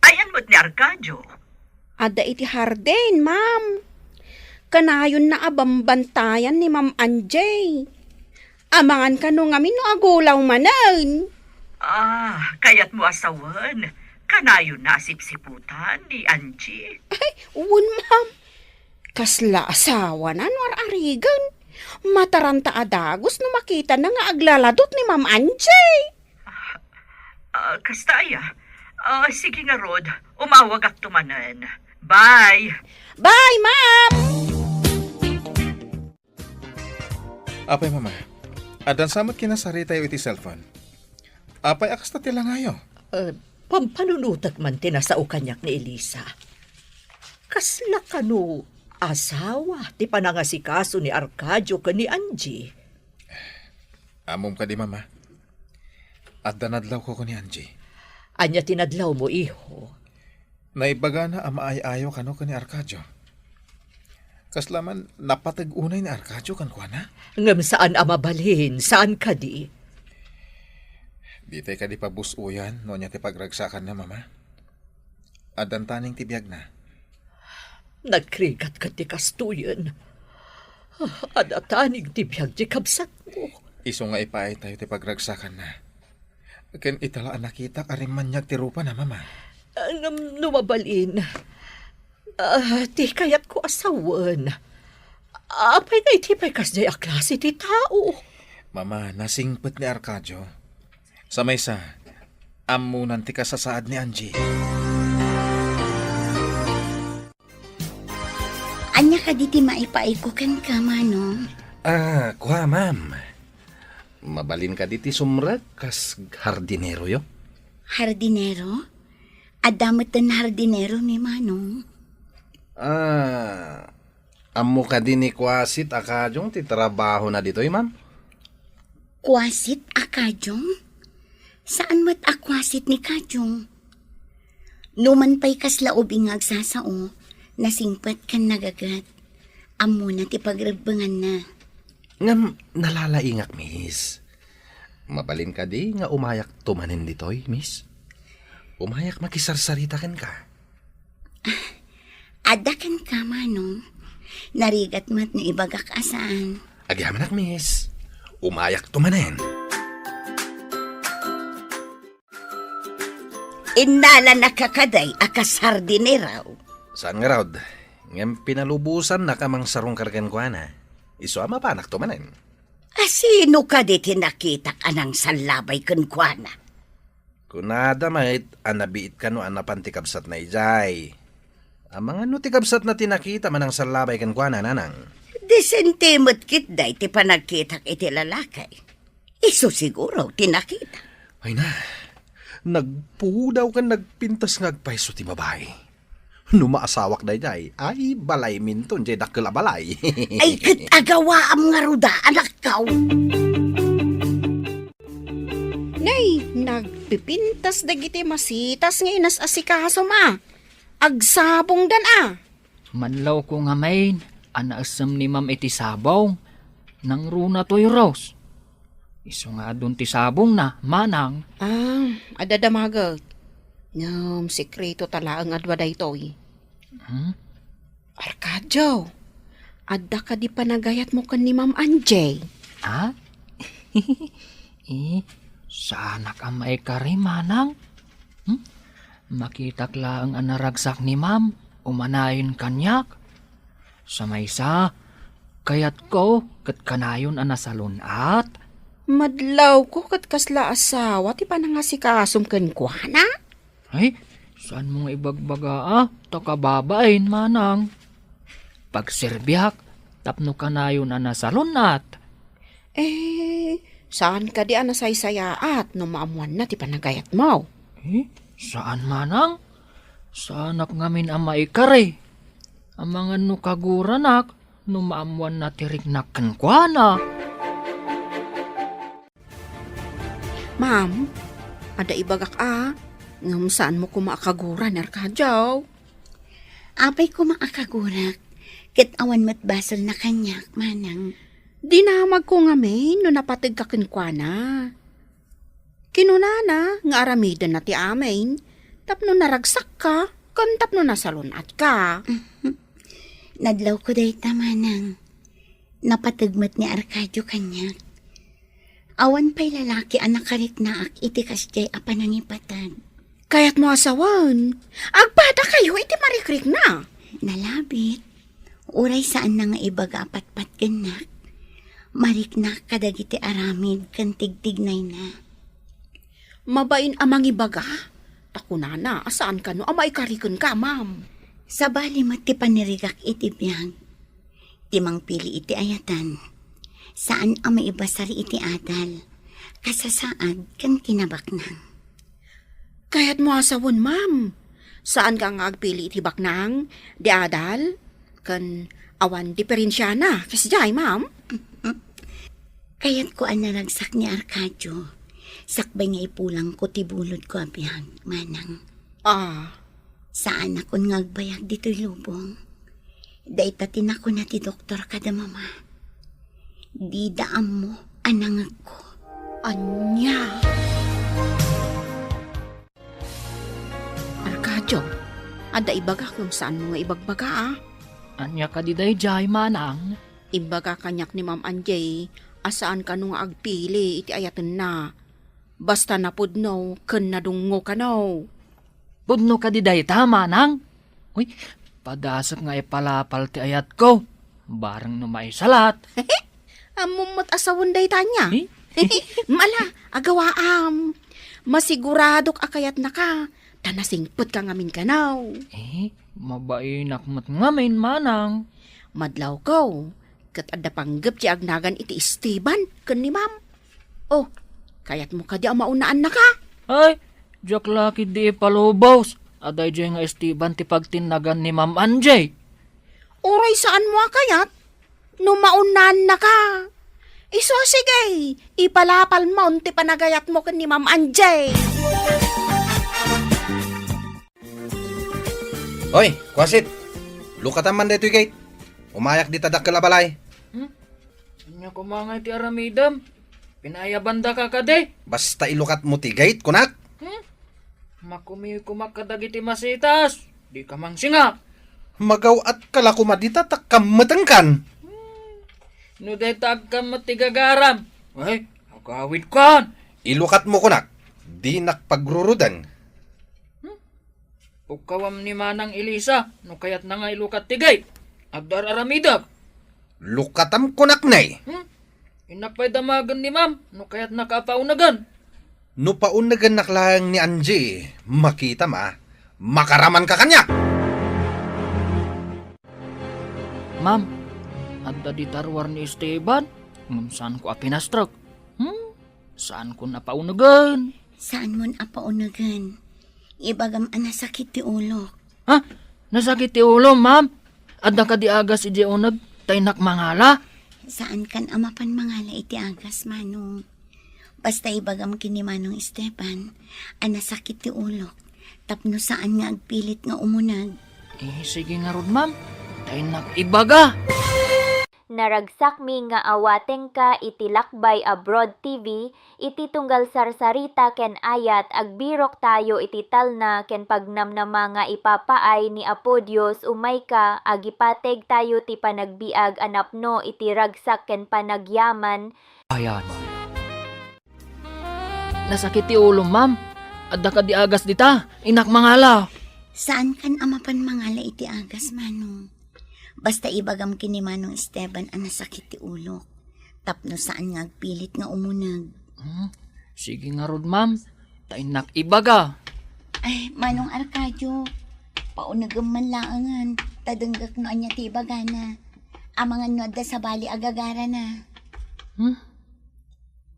Ayan mo't ni Arcadio. Ada iti harden, ma'am. Kanayon na abambantayan ni Ma'am Angie. Amangan ka no ngamin no agulaw manan. Kayat mo asawan. Kanayon na sipsiputan ni Angie. Ay, uwan, ma'am. Kasla asawa na no arigan. Mataranta adagos no makita na nga aglaladot ni Ma'am Angie. Kasta aya. Sige nga, Rod. Umawag ak tumanan. Bye! Bye, ma'am! Apay mama, adan samot kinasari tayo iti cellphone. Apay akas na tila ngayo. Pampanunutak man tinasao kanyak ni Elisa. Kasla kanu asawa ti panangasikaso ni Arcadio ka ni Angie. Amom ka di mama. Adan adlaw ko ni Angie. Anya tinadlaw mo, iho. Naibaga na amaay-ayo kano ka ni Arcadio. Kaslaman napatag-unay ni Arcadio kan kwa na? Ngam saan amabalhin, saan ka di? Di tayo ka di pabusuyan no niya ti pagragsakan na mama. Adan taning tibiyag na. Nagkrigat ka ti kastuyan. Adatanig ti biyag di kabsat mo. Iso nga ipaay tayo ti pagragsakan na. Ken italaan nakita kariman niya ti rupa na mama. Numabalin. Ti kayat ko asawan. Apay nga itipay kas day a klase ti tao. Mama, nasingpet ni Arcadio. Sa maysa, amunan ti kasasaad ni Angie. Anya ka diti maipaiko kan ka, mano? Kuha, ma'am. Mabalin ka diti sumrag kas hardinero yo. Hardinero? Adamot na hardinero ni Manong. Amo ka din ni Kwasit Akajong ti trabaho na dito, ma'am? Kwasit akajong? Saan mo't akwasit ni Kajong? Numan pa'y kaslaubing agsasao, nasingpat kan nagagat. Amo na ti pagrebangan na. Ngam nalalaingak, miss. Mabalin ka di nga umayak tumanin ditoy, miss. Umayak makisarsarita ken ka. Adakan ka, Manong. Narigat mo't na ibagak asaan. Agyaman ak, miss. Umayak tumanin. Inala nakakaday akas hardineraw. Saan nga raod? Ngam pinalubusan na kamang sarong kargan ko na. Iso ama panak tumanin. Asino ka di tinakita ka ng salabay kenkwana? Kunada mait, anabiit ka no anapantikabsat na ijay. Amang ano tikabsat na tinakita manang salabay kenkwana, nanang? Di Iti sentimot kit day ti panagkitak iti lalakay. Iso siguro tinakita. Ay na, nagpudaw ka nagpintas ngagpaiso ti babae. Numaasawak day ay balay minton jay dakkel a balay. Ay kat agawa am nga ruda anak kaw. Nay, nagpipintas dagiti masitas nga inas asikaso ma. Agsabong dan Manlaw ko nga main, anaasam ni ma'am iti sabaw. Nang runa to'y Rose. Iso nga dun ti sabong na, manang. Adadamagat. Ngam, sekreto tala ang adwa daytoy. Arkadio, adda ka di panagayat mo kan ni Ma'am Anjay. Ha? Saan ka may kari, manang? Makitak lang ang naragsak ni ma'am, umanayon kanyak. Sa maysa, kayat ko, kat kanayon ang nasalunat. Madlaw ko kat kasla asawa, ti panangasikasom kan kuana? Ay, saan mo nga ibagbaga Takababain, manang. Pagserbyak, tapno kanayon ang nasalunat. Saan ka di anasaysayaat no maamuan na ti panagayat mo? Saan manang? Saanak ngamin ang maikari. Ang mga nukaguranak, numaamuan na tiriknak kankwana. Ma'am, ada ibagak ngam saan mo kumaakaguran, Arkadio? Apay ko maakagurak. Ket awan mat basol na kanyak, manang. Dinamag ko nga may no napatig ka kinkwana. Kinunana nga aramidan na ti amin, tapno naragsak ka, kan tapno nasalunat ka. Nadlaw ko day tamanang. Napatagmat ni Arkadio kanyak. Awan pa'y lalaki anak karit na ak itikas jay apanangipatan. Kaya't mo asawan, agpada kayo iti marikrik na. Nalabit. Uray saan na nga ibaga apat-pat ganak. Mariknak kadagiti aramid kan tigtignay na. Mabain amang ibaga? Takunana, asaan ka no? Amay karikon ka, ma'am. Sa bali ti panirigak iti biyag. Timang pili iti ayatan. Saan ang maibasari iti adal. Kasasaad kan kinabaknang. Kaya't mo asawon, ma'am. Saan ka nga agpili iti baknang? Di adal? Kan awan diferensya na. Kasi jay, ma'am. Kaya't ko ang naragsak ni Arkadio. Sakbay nga ipulang ko tibulod ko abiyag, manang. Saan akong ngagbayag dito'y lubong? Daitatin ako na ti doktor kada mama. Di daam mo anangag ko. Anya? Arkadio, ada ibaga kung saan mo nga ibagbaga Anya ka di day jay, manang. Ibaga kanyak ni Ma'am Anjay, asaan ka nung agpili iti ayatan na. Basta na pudno, ken nadungo ka no. Pudno ka di day manang. Uy, padasak nga ipalapal ti ayat ko. Barang no maisalat. Amumot asawon day tanya. Mala, agawaam. Masiguradok akayat na ka. Tanasingpot ka ngamin ka now. Mabainak mat ngamin, manang. Madlaw ko. Kat adda panggap ti agnagan iti Esteban ken ni ma'am. Oh, kayat mo ka di ang maunaan na ka. Ay, jak laki di palubaws. Aday dyan nga Esteban ti pagtinagan ni Ma'am Anjay. Uray saan mo kayat? No maunaan na ka. Iso sige, ipalapal mo ti panagayat mo ken ni Ma'am Anjay. Hoy, kwasit. Lukatan man dito gate. Umayak di tadak kalabalay. Anya kumangay ti aramidam. Pinayabanda ka kade. Basta ilukat mo ti gate, kunak. Makumikumak kadagiti masitas. Di ka mang singa. Magaw at kalakumadita takkamatangkan. No day tag ka matigagaram. Ay, agawid kan. Ilukat mo kunak. Di nakpagrurudan. Ukawam ni Manang Elisa. No kayat na nga ilukat tigay. Agdar aramidag. Lukatam kunak nay. Inakpay damagan ni ma'am. No kayat nakapaunagan. No paunagan naklang ni Angie. Makita makaraman ka kanya. Ma'am, Adda di tarwar ni Esteban. Saan ko apinastrok? Saan ko napaunagan? Saan mo apaunagan? Ibagam sakit ti ulo. Ha? Nasakit ti ulo, ma'am. Adda ka di agas iti unag taynak mangala. Saan kan amapan mangala iti agas, Manong? Basta ibagam kini Manong Esteban, sakit ti ulo. Tapno saan nga agpilit nga umunag. Sige nga rod, ma'am. Taynak ibaga. Naragsak mi nga awateng ka iti Lakbay Abroad TV, iti tunggal sarsarita ken ayat agbirok tayo iti talna ken pagnamnama nga ipapaay ni Apo Dios umay ka agipateg tayo ti panagbiag anapno iti ragsak ken panagyaman. Ayan. Nasakit ti ulo, ma'am. Adda ka di agas dita. Inak mangala. Saan kan amapan mangala iti agas, Manong? Basta ibagam kini Manong Esteban sakit ti ulo. Tapno saan nga agpilit nga umunag. Sige nga rod, ma'am. Tainak ibaga. Ay, Manong Arcadio, paunagam man laangan. Tadanggak no anya ti ibaga na. Amangan no adda sa bali agagara na.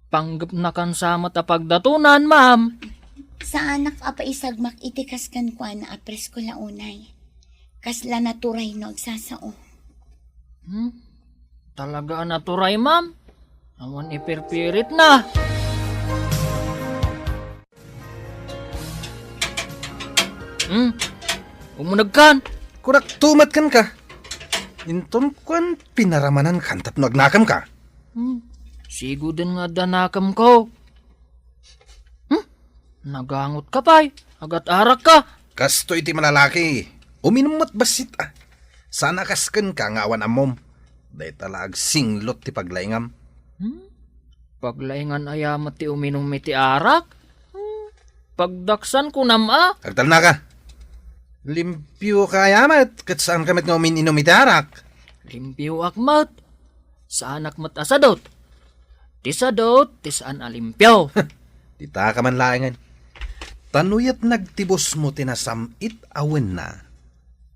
Panggap na kan sa mata pagdatunan, ma'am. Sa anak apa isagmak itikas kan kwa na apres ko launay. Kasla naturay no agsasao. Talaga naturay, ma'am. Awan ipirpirit na. Umunag kan. Kurak tumat kan ka. Inton kwan pinaramanan kan tapno agnakam ka. Sigo din nga danakam ko. Nagangot ka pa'y. Agat arak ka. Kasto iti malalaki. Uminumot basit ah. Sana kasken ka nga awan amom. Day talag singlot ti paglaingam. Paglaingan ayamat ti uminom ti arak. Pagdaksan ko nama. Agtal na ka. Limpyo ka ayamat. Kat saan kamit nga uminom iti arak. Limpyo akmat. Saan akmat asadot. Tisadot, tisaan alimpyaw. Dita ka man laingan. Tanuyat nagtibos mo tinasamit awen na.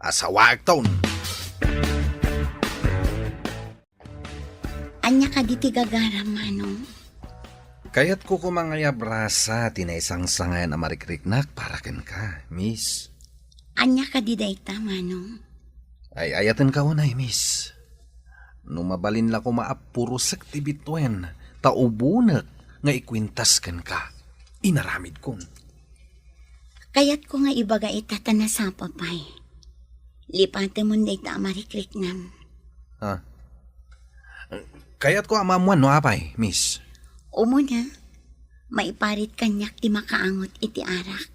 Asawa taon. Anya ka di ti gagara, Manong. Kaya't ko kumangaya brasa tinaisang sangayan na marikriknak para ken ka, miss. Anya ka di dayta, Manong. Ay ayatan ka unay, miss. Numabalin la ko maapurusek ti bitwen. Taubunak nga ikwintas ken ka. Inaramid kon. Kaya't ko nga ibaga itatana sa papay. Lipate mo na ita marikriknam. Ha? Kaya't ko amamuan no apay, miss. Umuna, maiparit kanyak ti makaangot iti arak.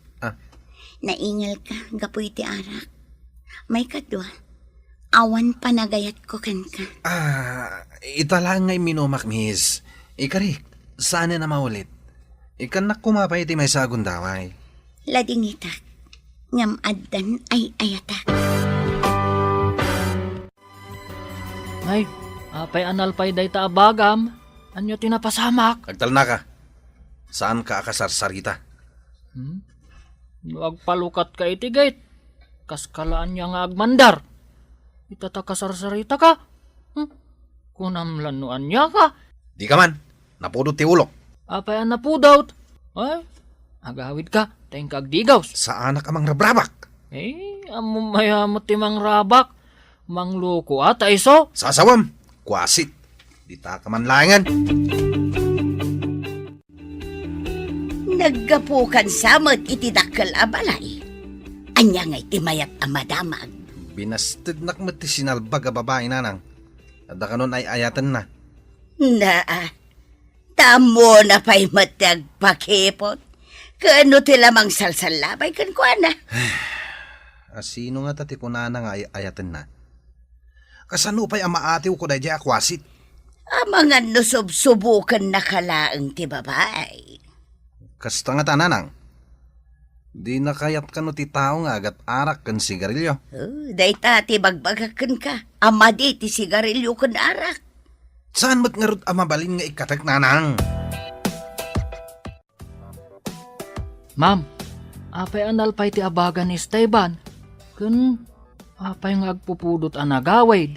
Naingal ka, gapo iti arak. May kadwa, awan panagayat ko ken ka. Italang ngay minumak, miss. Ikarik, sana na maulit. Ikanak kumapay ti may sagun daway. Lading itak, ngam addan ay ayatak. Ay, apay analpay day ta abagam. Anyo tinapasamak. Agtal na ka. Saan ka akasarsarita? Agpalukat ka itigait. Kaskalaan niya nga agmandar. Itatakasarsarita ka. Kunamlanuan niya ka. Di ka man. Napudot ti ulok. Apay an napudot. Ay, agawid ka. Tayong kagdigaws. Sa anak amang rabrabak. Amumayamot ti mang rabak. Mangloko ata iso. Sasawam. Kwasit. Dita ka man langan. Naggapukan samot iti dakkel a balay. Anya nga iti mayat a madamag. Binasted nakmat ti sinalbag a babae nanang. Adda kanon ay ayatan na. Tamo na pa'y matagpakipot. Kano ti lamang salsalabay kan ko na. Sino nga tati kunana nga ayatan na? Kasano pa'y amaatiw ko dahi akwasit? Amangan no subsubukan na kalaang ti babae. Kasta nga tananang. Di na kayat ka no ti tao nga agat arak kan sigarilyo. Day tati bagbagakan ka. Ama di ti sigarilyo kan arak. Saan mat nga rod amabalin nga ikatak nanang? Ma'am, apay analpay ti abagan ni Esteban. Apay nga agpupudot anagawid.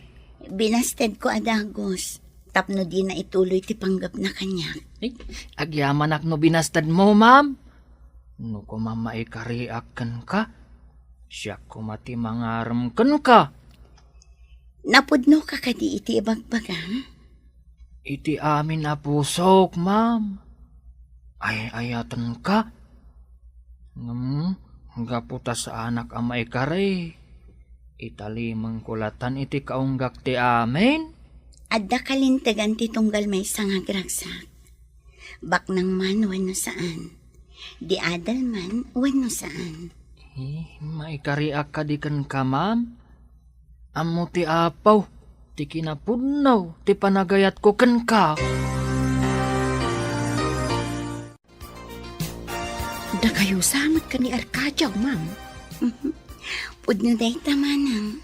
Binasted ko adagos. Tapno di na ituloy ti panggap na kanya. Agyaman ak no binastad mo, ma'am. No ko mamaikariakan ka. Siya ko mati mangaramkan ka. Napudno ka kadi iti ibagbaga? Iti amin na pusok, ma'am. Ay ayatan ka. Gaputa sa anak ang maikari. Italimang kulatan iti kaunggak ti amin. Adda kalintagan ti tunggal may sangagragsak. Baknang man wano saan. Di adal man wano saan. Maikariak ka di kan ka, ma'am. Amo ti apaw. Ti kinapudnaw. Ti panagayat ko kan ka. Da kayo samot ka ni Arcadio, ma'am. Pudno day tamanang.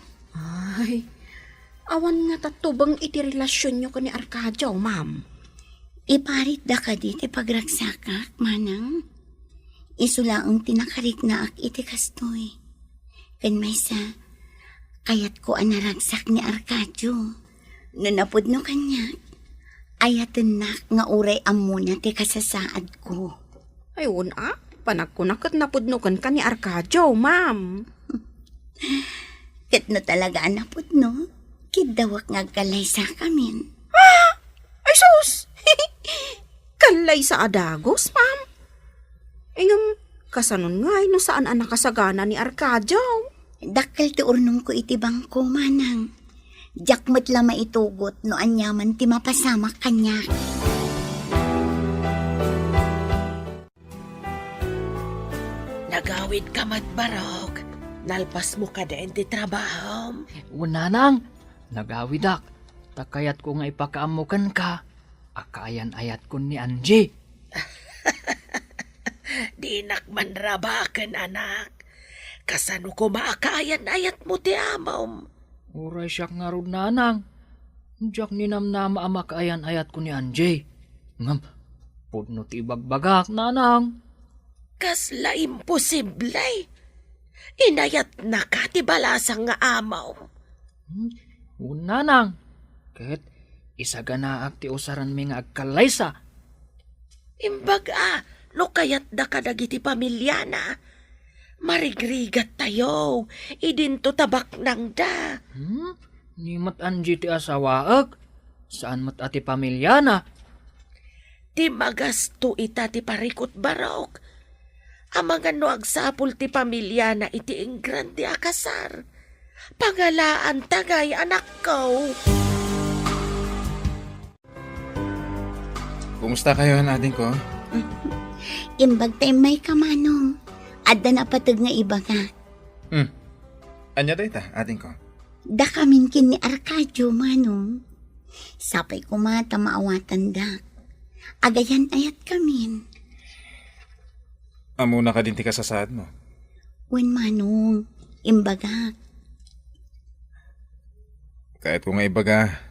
Ay, awan nga tatubang iti relasyon nyo ka ni Arcadio, ma'am. Iparit da ka di ti pagragsakak, manang. Isulaang tinakarik na ak iti kastoy. Kan may sa, kayat ko anaragsak ni Arcadio. Nanapudno kanya. Ayatan na nga uray amuna ti kasasaad ko. Ayun panagkunakat napudnukan ka ni Arcadio, ma'am. Kat no talaga napudno. Kidawak nga kalay sa kamin. Ay sus! Kalay sa adagos, ma'am. Ingam, kasanon nga no saan ang nakasagana ni Arcadio? Dakkel ti urnong ko iti bangko, manang. Jakmat la maitugot no anyaman ti mapasama kanya. Nagawid ka matbarog. Nalpas mo ka din ti trabaho. Unanang, nagawidak. Takayat ko nga ipakaamukan ka. Akayan ayat ko ni Angie. Di nakmanrabakan, anak. Kasano ko maakayan ayat mo ti amom. Uray siya nga ron, nanang. Diyak ninamnama ang makayan ayat ko ni Angie. Ngam, pudno ti bagbagak, nanang. Kasla imposible. Inayat na ka ti balasang nga amaw. Unanang, ket isaganaak ti usaran mi nga agkalaysa. Imbaga, no kayat da ka dagiti pamilya na. Marigrigat tayo, idinto tabak nang da. Ni mat Angie ti asawaag. Saan mat ati pamilya na? Ti magasto ita ti parikot barok. Amangan no agsapul ti pamilya na iti ingran ti akasar. Pangalaan tagay anak ko. Kumusta kayo, natin ko? Imbag tayo may kamanong. Adda na patag nga iba nga. Anya dayta, ating ko? Da kamin kin ni Arcadio, manong. Sapay ko mata maawatan da. Agayan ayat kamin. Amo na ka din ti kasasaad mo. Wen manong, imbaga. Kahit kung nga ibaga,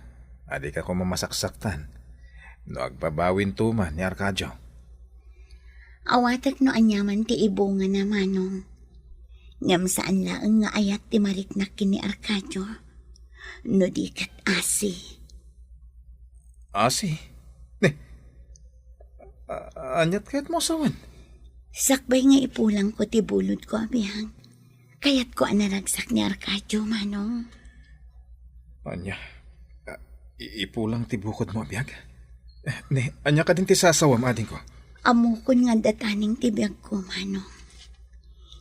adi ka ko mamasaksaktan. No agbabawin tuman ni Arcadio. Awatak no anyaman ti ibunga na manong. Ngam saan laang nga ayat ti mariknak kini Arcadio. No di kat asi. Asi? Anyat kahit mo sawan. Sakbay nga ipulang ko ti bulod ko, abihang. Kayat ko anaragsak ni Arcadio, manong. Anya, ipulang ti bukod mo, abiyag? Anya ka din ti sasawam, ading ko. Amukon nga dataning ti biyag ko, manong.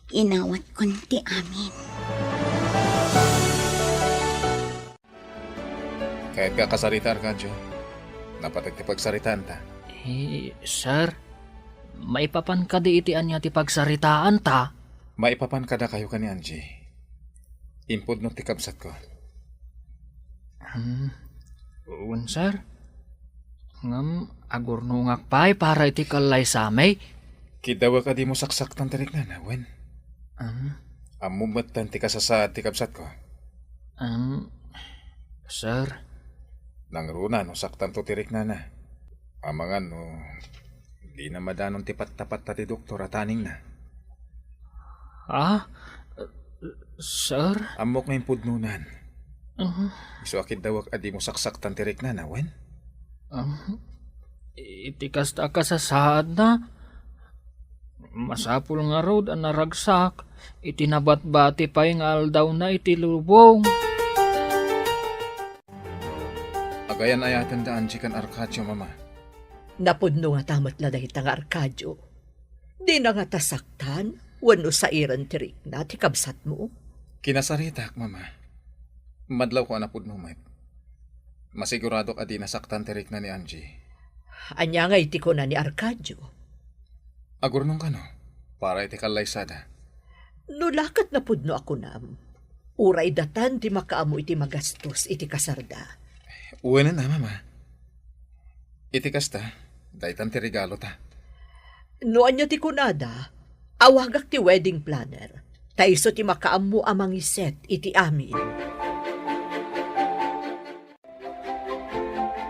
Inawat kon ti amin. Kahit ka kasarita, Arcadio, napatagtipagsaritaan ta. Sir, maipapan ka di itian niya ti pagsaritaan ta. Maipapan kada kayo ka ni Angie. Impod no ti kabsat ko. Sir? Ngam, agurnungak pa'y para iti kalay sa may. Kidawa ka di mo saksaktan tarik na, wen. Amumatan ti kasasa ti kabsat ko. Sir? Nangruna no saktan to tirik na. Amangan no, di na madanon ti pat-tapat ta ti doktor ataning na. Sir? Amok nga impudnunan. Isu akid dawak adi mo saksaktan tirik na nawen. Iti kasta kasasaad na. Masapul nga road ang naragsak. Iti nabatbati pa yung aldaw na iti lubong. Agayan ayatan daan chikan Arcadio, mama. Napudno nga tamat la dahil nga Arcadio. Di na nga tasaktan, wano sa iran tirik na ti kabsat mo. Kinasaritak, mama. Madlaw ko anapod no, Mike. Masigurado ka di nasaktan tirik na ni Angie. Anya nga iti ko na ni Arcadio. Agurnong ka no, para iti kalaysada. Nulakat na pudno ako nam. Uray datan ti makaamo iti magastos iti kasarda. Uwi na, mama. Iti kasta, daitan ti regalo ta. No anya ti kunada, awagak ti wedding planner. Taiso ti makaamo amang iset iti amin.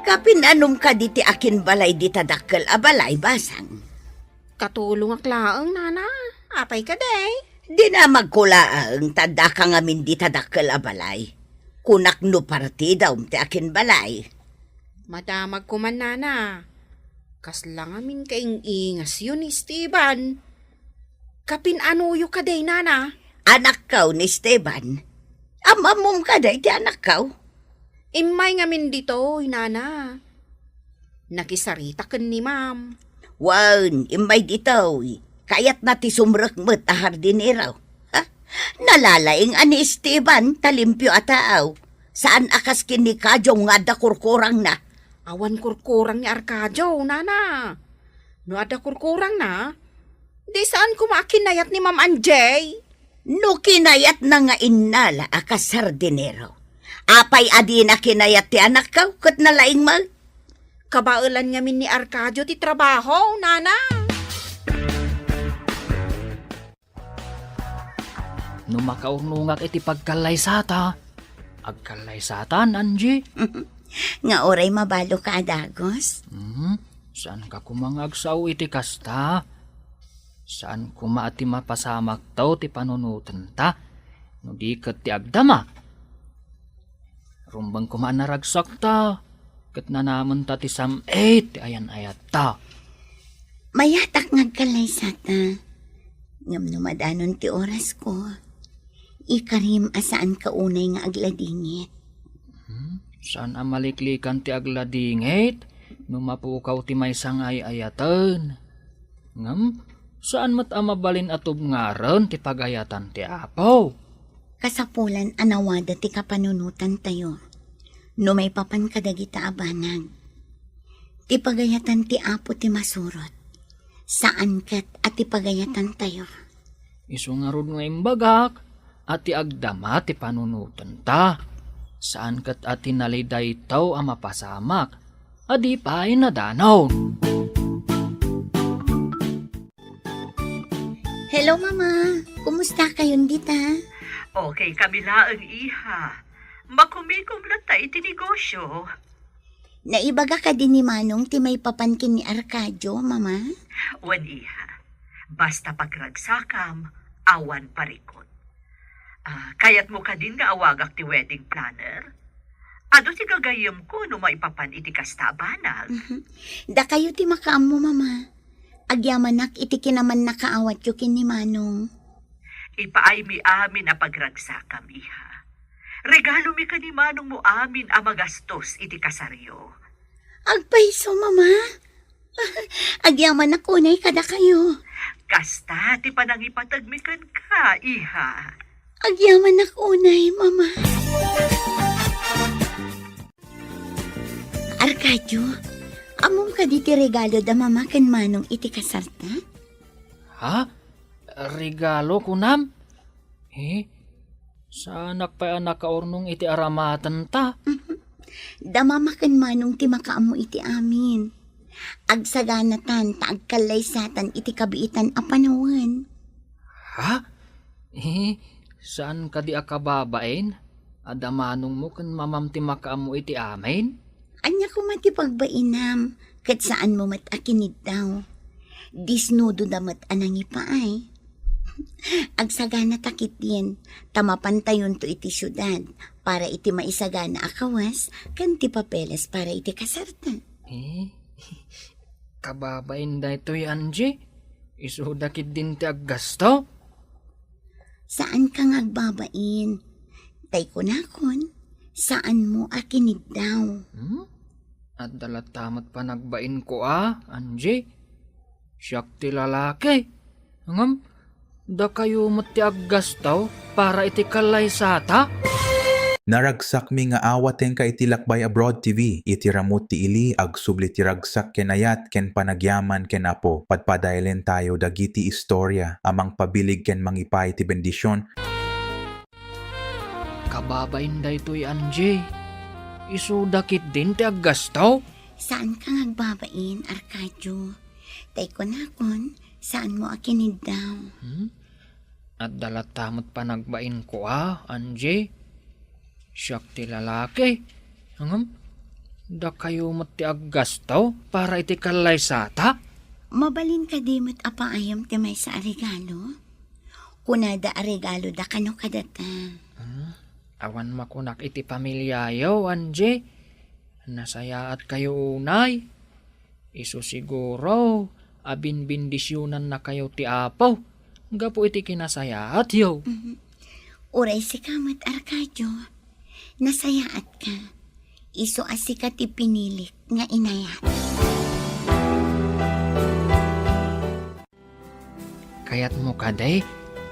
Kapinanom ka di ti akin balay di tadakkel a balay basang. Katulong aklaang, nana. Apay ka, day. Di na magkulaang tada ka ngamin di tadakkel a balay. Kunak no partida ti akin balay. Madamag ko man, nana. Kaslang amin kaing ingas yun ni Steven. Kapinanuyo ka, day, nana. Anak kaw ni Esteban. Amamom ka day ti anak kaw. Imay ngamin dito, nana. Nakisarita kan ni ma'am. Wan, imay dito. Kayat na ti sumrekmet a hardineraw. Ha? Nalalaing ani Esteban, talimpyo ataaw. Saan akas kini kadyong nga da kurkurang na? Awan kurkurang ni Arcadio, nana. No ada kurkurang na, di saan kumakinayat ni Ma'am Anjay? No kinayat na nga innala akas hardineraw. Apay adi na kinayat ti anak kaw, kat nalaing mal. Kabaulan ngamin ni Arcadio ti trabaho, nana. No makaurnungak iti pagkalaysata. Agkalaysatan, Angie. Nga oray mabalo ka, Dagos. Saan ka kumangagsaw iti kasta? Saan kumaati mapasamak tao ti panunutan ta? No di kat ti agdama. Rumbang kumaan naragsak ta. Kat na naman ta ti sam-8 ti ayan-ayat ta. Mayatak ngagkalaysata. Ngam numadanon ti oras ko. Ikarim asaan ka unay nga agladingit. Saan amaliklikan ti agladingit? No mapukaw ti may sangay ayatan. Ngam, saan mat amabalin atob ngaran ti pagayatan ti apaw? Kasapulan anawada ti kapanunutan tayo. No may papan kadagita abanag. Ti pagayatan ti apo ti masurot. Saan kat at ti pagayatan tayo? Isu nga rod nga imbagak at ti agdama ti panunutan ta. Saan kat at tinaliday taw ang mapasamak. Adi pa ay nadanaw. Hello, Mama. Kumusta kayong dita? Okay kami laang iha. Makumikom lang tayo iti negosyo. Naibaga ka din ni Manong ti may papankin ni Arcadio, Mama? Wan iha. Basta pagragsakam, awan parikot. Kayat mo ka din nga awagak ti wedding planner? Ado ti gagayam ko no maipapan iti kastabanag. Da kayo ti makaam mo, Mama. Agyamanak iti kinaman nakaawat yu kin ni Manong. Ipaay mi amin a pagragsakam, iha. Regalo mi ka ni Manong mo amin a magastos iti kasaryo. Agpaiso, Mama. Agyaman na kunay kada kayo. Kasta ti panangipatagmikan ka, iha. Agyaman na kunay, Mama. Arcadio, among ka di ti regalo da Mama ken Manong iti kasarta? Ha? Regalo kunam? Saanak pa anak kaurnong iti aramatan ta? Da Mama ken Manong ti makaamo iti amin. Agsaganatan ta agkalaysatan iti kabiitan a panawan. Ha? Saan ka di akababain? Adamanong mo kan mamam ti makaamo iti amin? Anya ko mati pagbainam, kat saan mo mat akinid daw. Disnudo damat anangi pa ay. Agsagana takit din, tamapantayon to iti syudad, para iti maisagana akawas, kan ti papeles para iti kasarta. Kababain da ito'y Angie. Isudakit din ti aggasto. Saan kang agbabain? Tay kunakon, saan mo akinig daw? At dalatamat pa nagbain ko Angie. Siyak ti lalaki. Ngam, da kayo mati aggastaw para iti kalay sata. Naragsak mi nga awaten ka iti Lakbay Abroad TV. Iti ramot ti ili agsubli ti ragsak ken ayat ken panagyaman ken apo. Padpadaelen tayo dagiti istorya amang pabilig ken mangipay ti bendisyon. Kababain da ito'y Angie. Isudakit din ti aggastaw. Saan kang agbabain, Arcadio? Tay kunakon, saan mo akinig daw? At dalatamat pa nagbain ko Angie. Siyak ti lalaki. Ngam, da kayo mati aggastaw para iti kalay sata. Mabalin ka di mat apaayam ti may sa arigalo? Kunada arigalo da kano kadata. Awan makunak iti pamilyayo, Angie. Nasayaat kayo unay. Isu siguro, abin bindisyonan na kayo ti apaw. Nga po iti kinasayaat yo. Uray si kamat, Arcadio. Nasayaat ka. Iso asika ti pinilik nga inayat. Kayat mo kaday,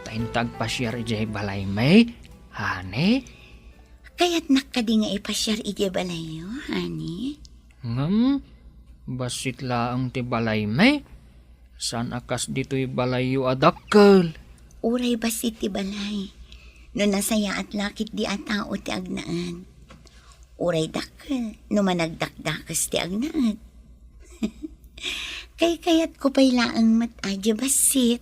taintag pasyar ijay balay may, hane? Kaya't nakadi nga ipasyar ije balayo, hani? Basit laang ti balay may. San akas dito'y balayo adakkel? Uray basit ti balay. No nasayaat lakit di atao ti agnaan. Uray dakkel, no managdakdakas ti agnaan. Kayat ko pa'y laang matadya basit.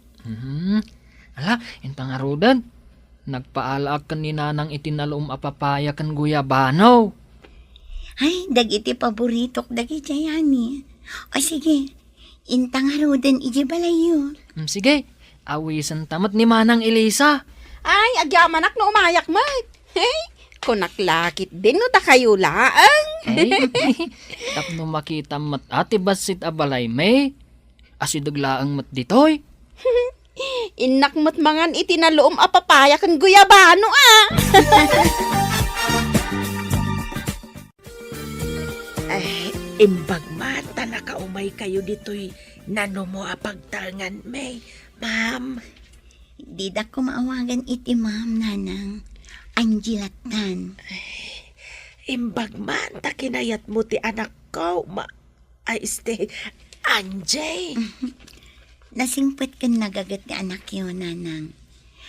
Ala, intang arudan. Nagpaalaak kan ni nanang itinalom apapaya kan guyabano. Ay, dag iti paboritok dag ijayani. O sige, intang arudan ije balayo. Sige, awisan tamat ni Manang Elisa. Ay, agyaman ak no umayak mat. Hey, kunaklakit din no ta kayo laang. Tapno makita mat ati basit abalay may. Asidaglaang mat ditoy. Inak mat mangan itinaloom apapaya kan guyabano Ay, imbag mata nakaumay kayo dito'y nano mo apagtangan, may. Ma'am, Di da ko maawagan iti ma'am nanang. Angie Latan. imbag man ta kinayat mo ti anak ko, Anjay. Nasingpet kan nagagat ni anak yun, nanang.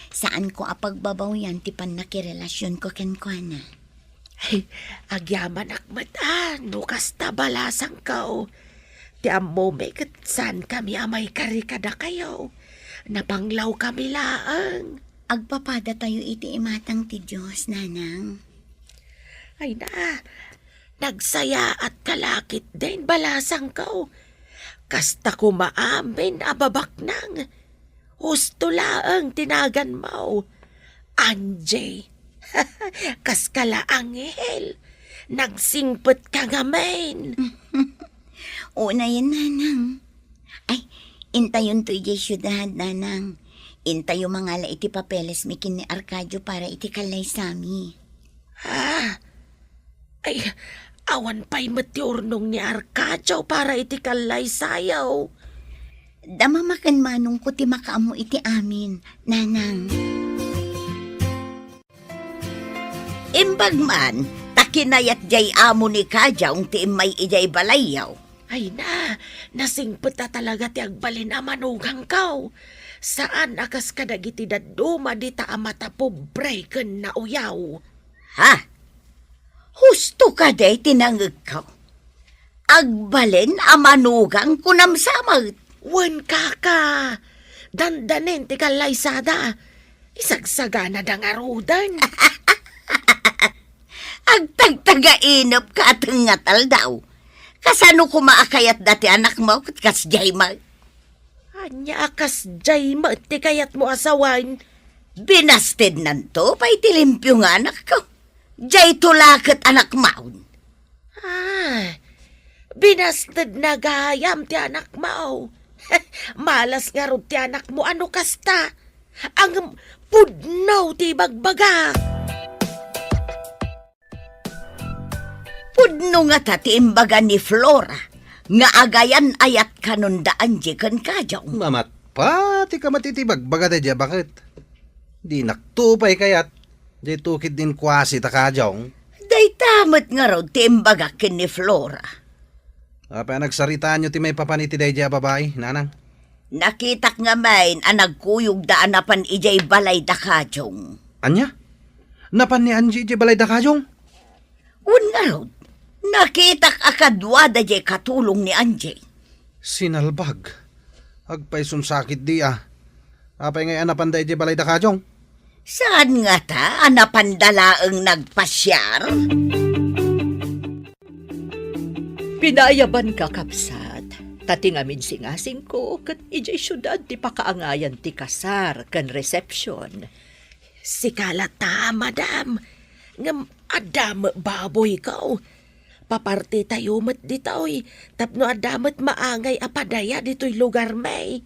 Saan ko apagbabaw yan ti pan nakirelasyon ko ken kuana. Ay, agyaman akmat no kasta balasang kao. Ti ammo may katsan kami amay karikada kayo. Napanglaw kami laang. Agpapada tayo iti imatang ti Diyos, nanang. Ay na, nagsaya at kalakit din balasang kao. Kasta ko maamin ababak nang. Husto laang tinagan mo. Anjay. Kas kala anghel. Nagsingpet ka ngamen. Una yan, nanang. Ay, intayon to iti syudad, nanang. Intayo mangala iti papeles mikin ni Arcadio para iti kalay sami. Ay, awan pa'y matiurnong ni Arcadio para iti kalay sayaw. Damamakan manong ko ti makaamo iti amin, nanang. Imbag man, takinayat jay amo ni Kajaw ti imay ijay balayaw. Ay na, nasingpet na talaga ti agbalin a manugang kaw. Saan akas kadagiti daduma di ta amata pobre ken na uyaw. Ha? Husto ka day tinangag ka. Agbalin a manugang kunamsamag. Wen kaka, dandanin ti kalaysada. Isagsagana dang arudan. Agtagtagainap ka at ngatal daw. Kasano kumaakayat dati anak mo kat kasjay mag? Anya akas jay ti kayat mo asawan. Binasted nanto, pa'y tilimpyo nga anak ko. Jay tulakot anak maun. Binasted na gayam ti anak mo. Malas nga ron ti anak mo, ano kasta? Ang pudnaw ti bagbaga. Pudno nga tati imbaga ni Flora, nga agayan ayat kanundaan di kan kajaw. Mamat pati ka matitibag baga dadya bakit? Di naktupay kayat. Di tukid din kwasi takajong. Day tamot nga raw ti imbaga ken ni Flora. Apa nagsaritaan nyo ti may papaniti dadya babae, nanang? Nakitak nga main ang nagkuyog daan napan ijay balay da kajong. Anya? Napan ni Angie di balay da kajong? Un nga raw, nakitak akadwa da jay katulong ni Anjay. Sinalbag. Agpay sumsakit di ah. Apay ngay anapan da di balay da kajong? Saan nga ta anapan dalaang nagpasyar? Pinayaban ka, kapsat. Tating amin singasing ko, kat ijay syudad ti pakaangayan ti kasar kan reception. Sikalata, madam. Ngam adam baboy ka. Paparti tayo mat ditoy. Tapno adamat maangay apadaya ditoy lugar may.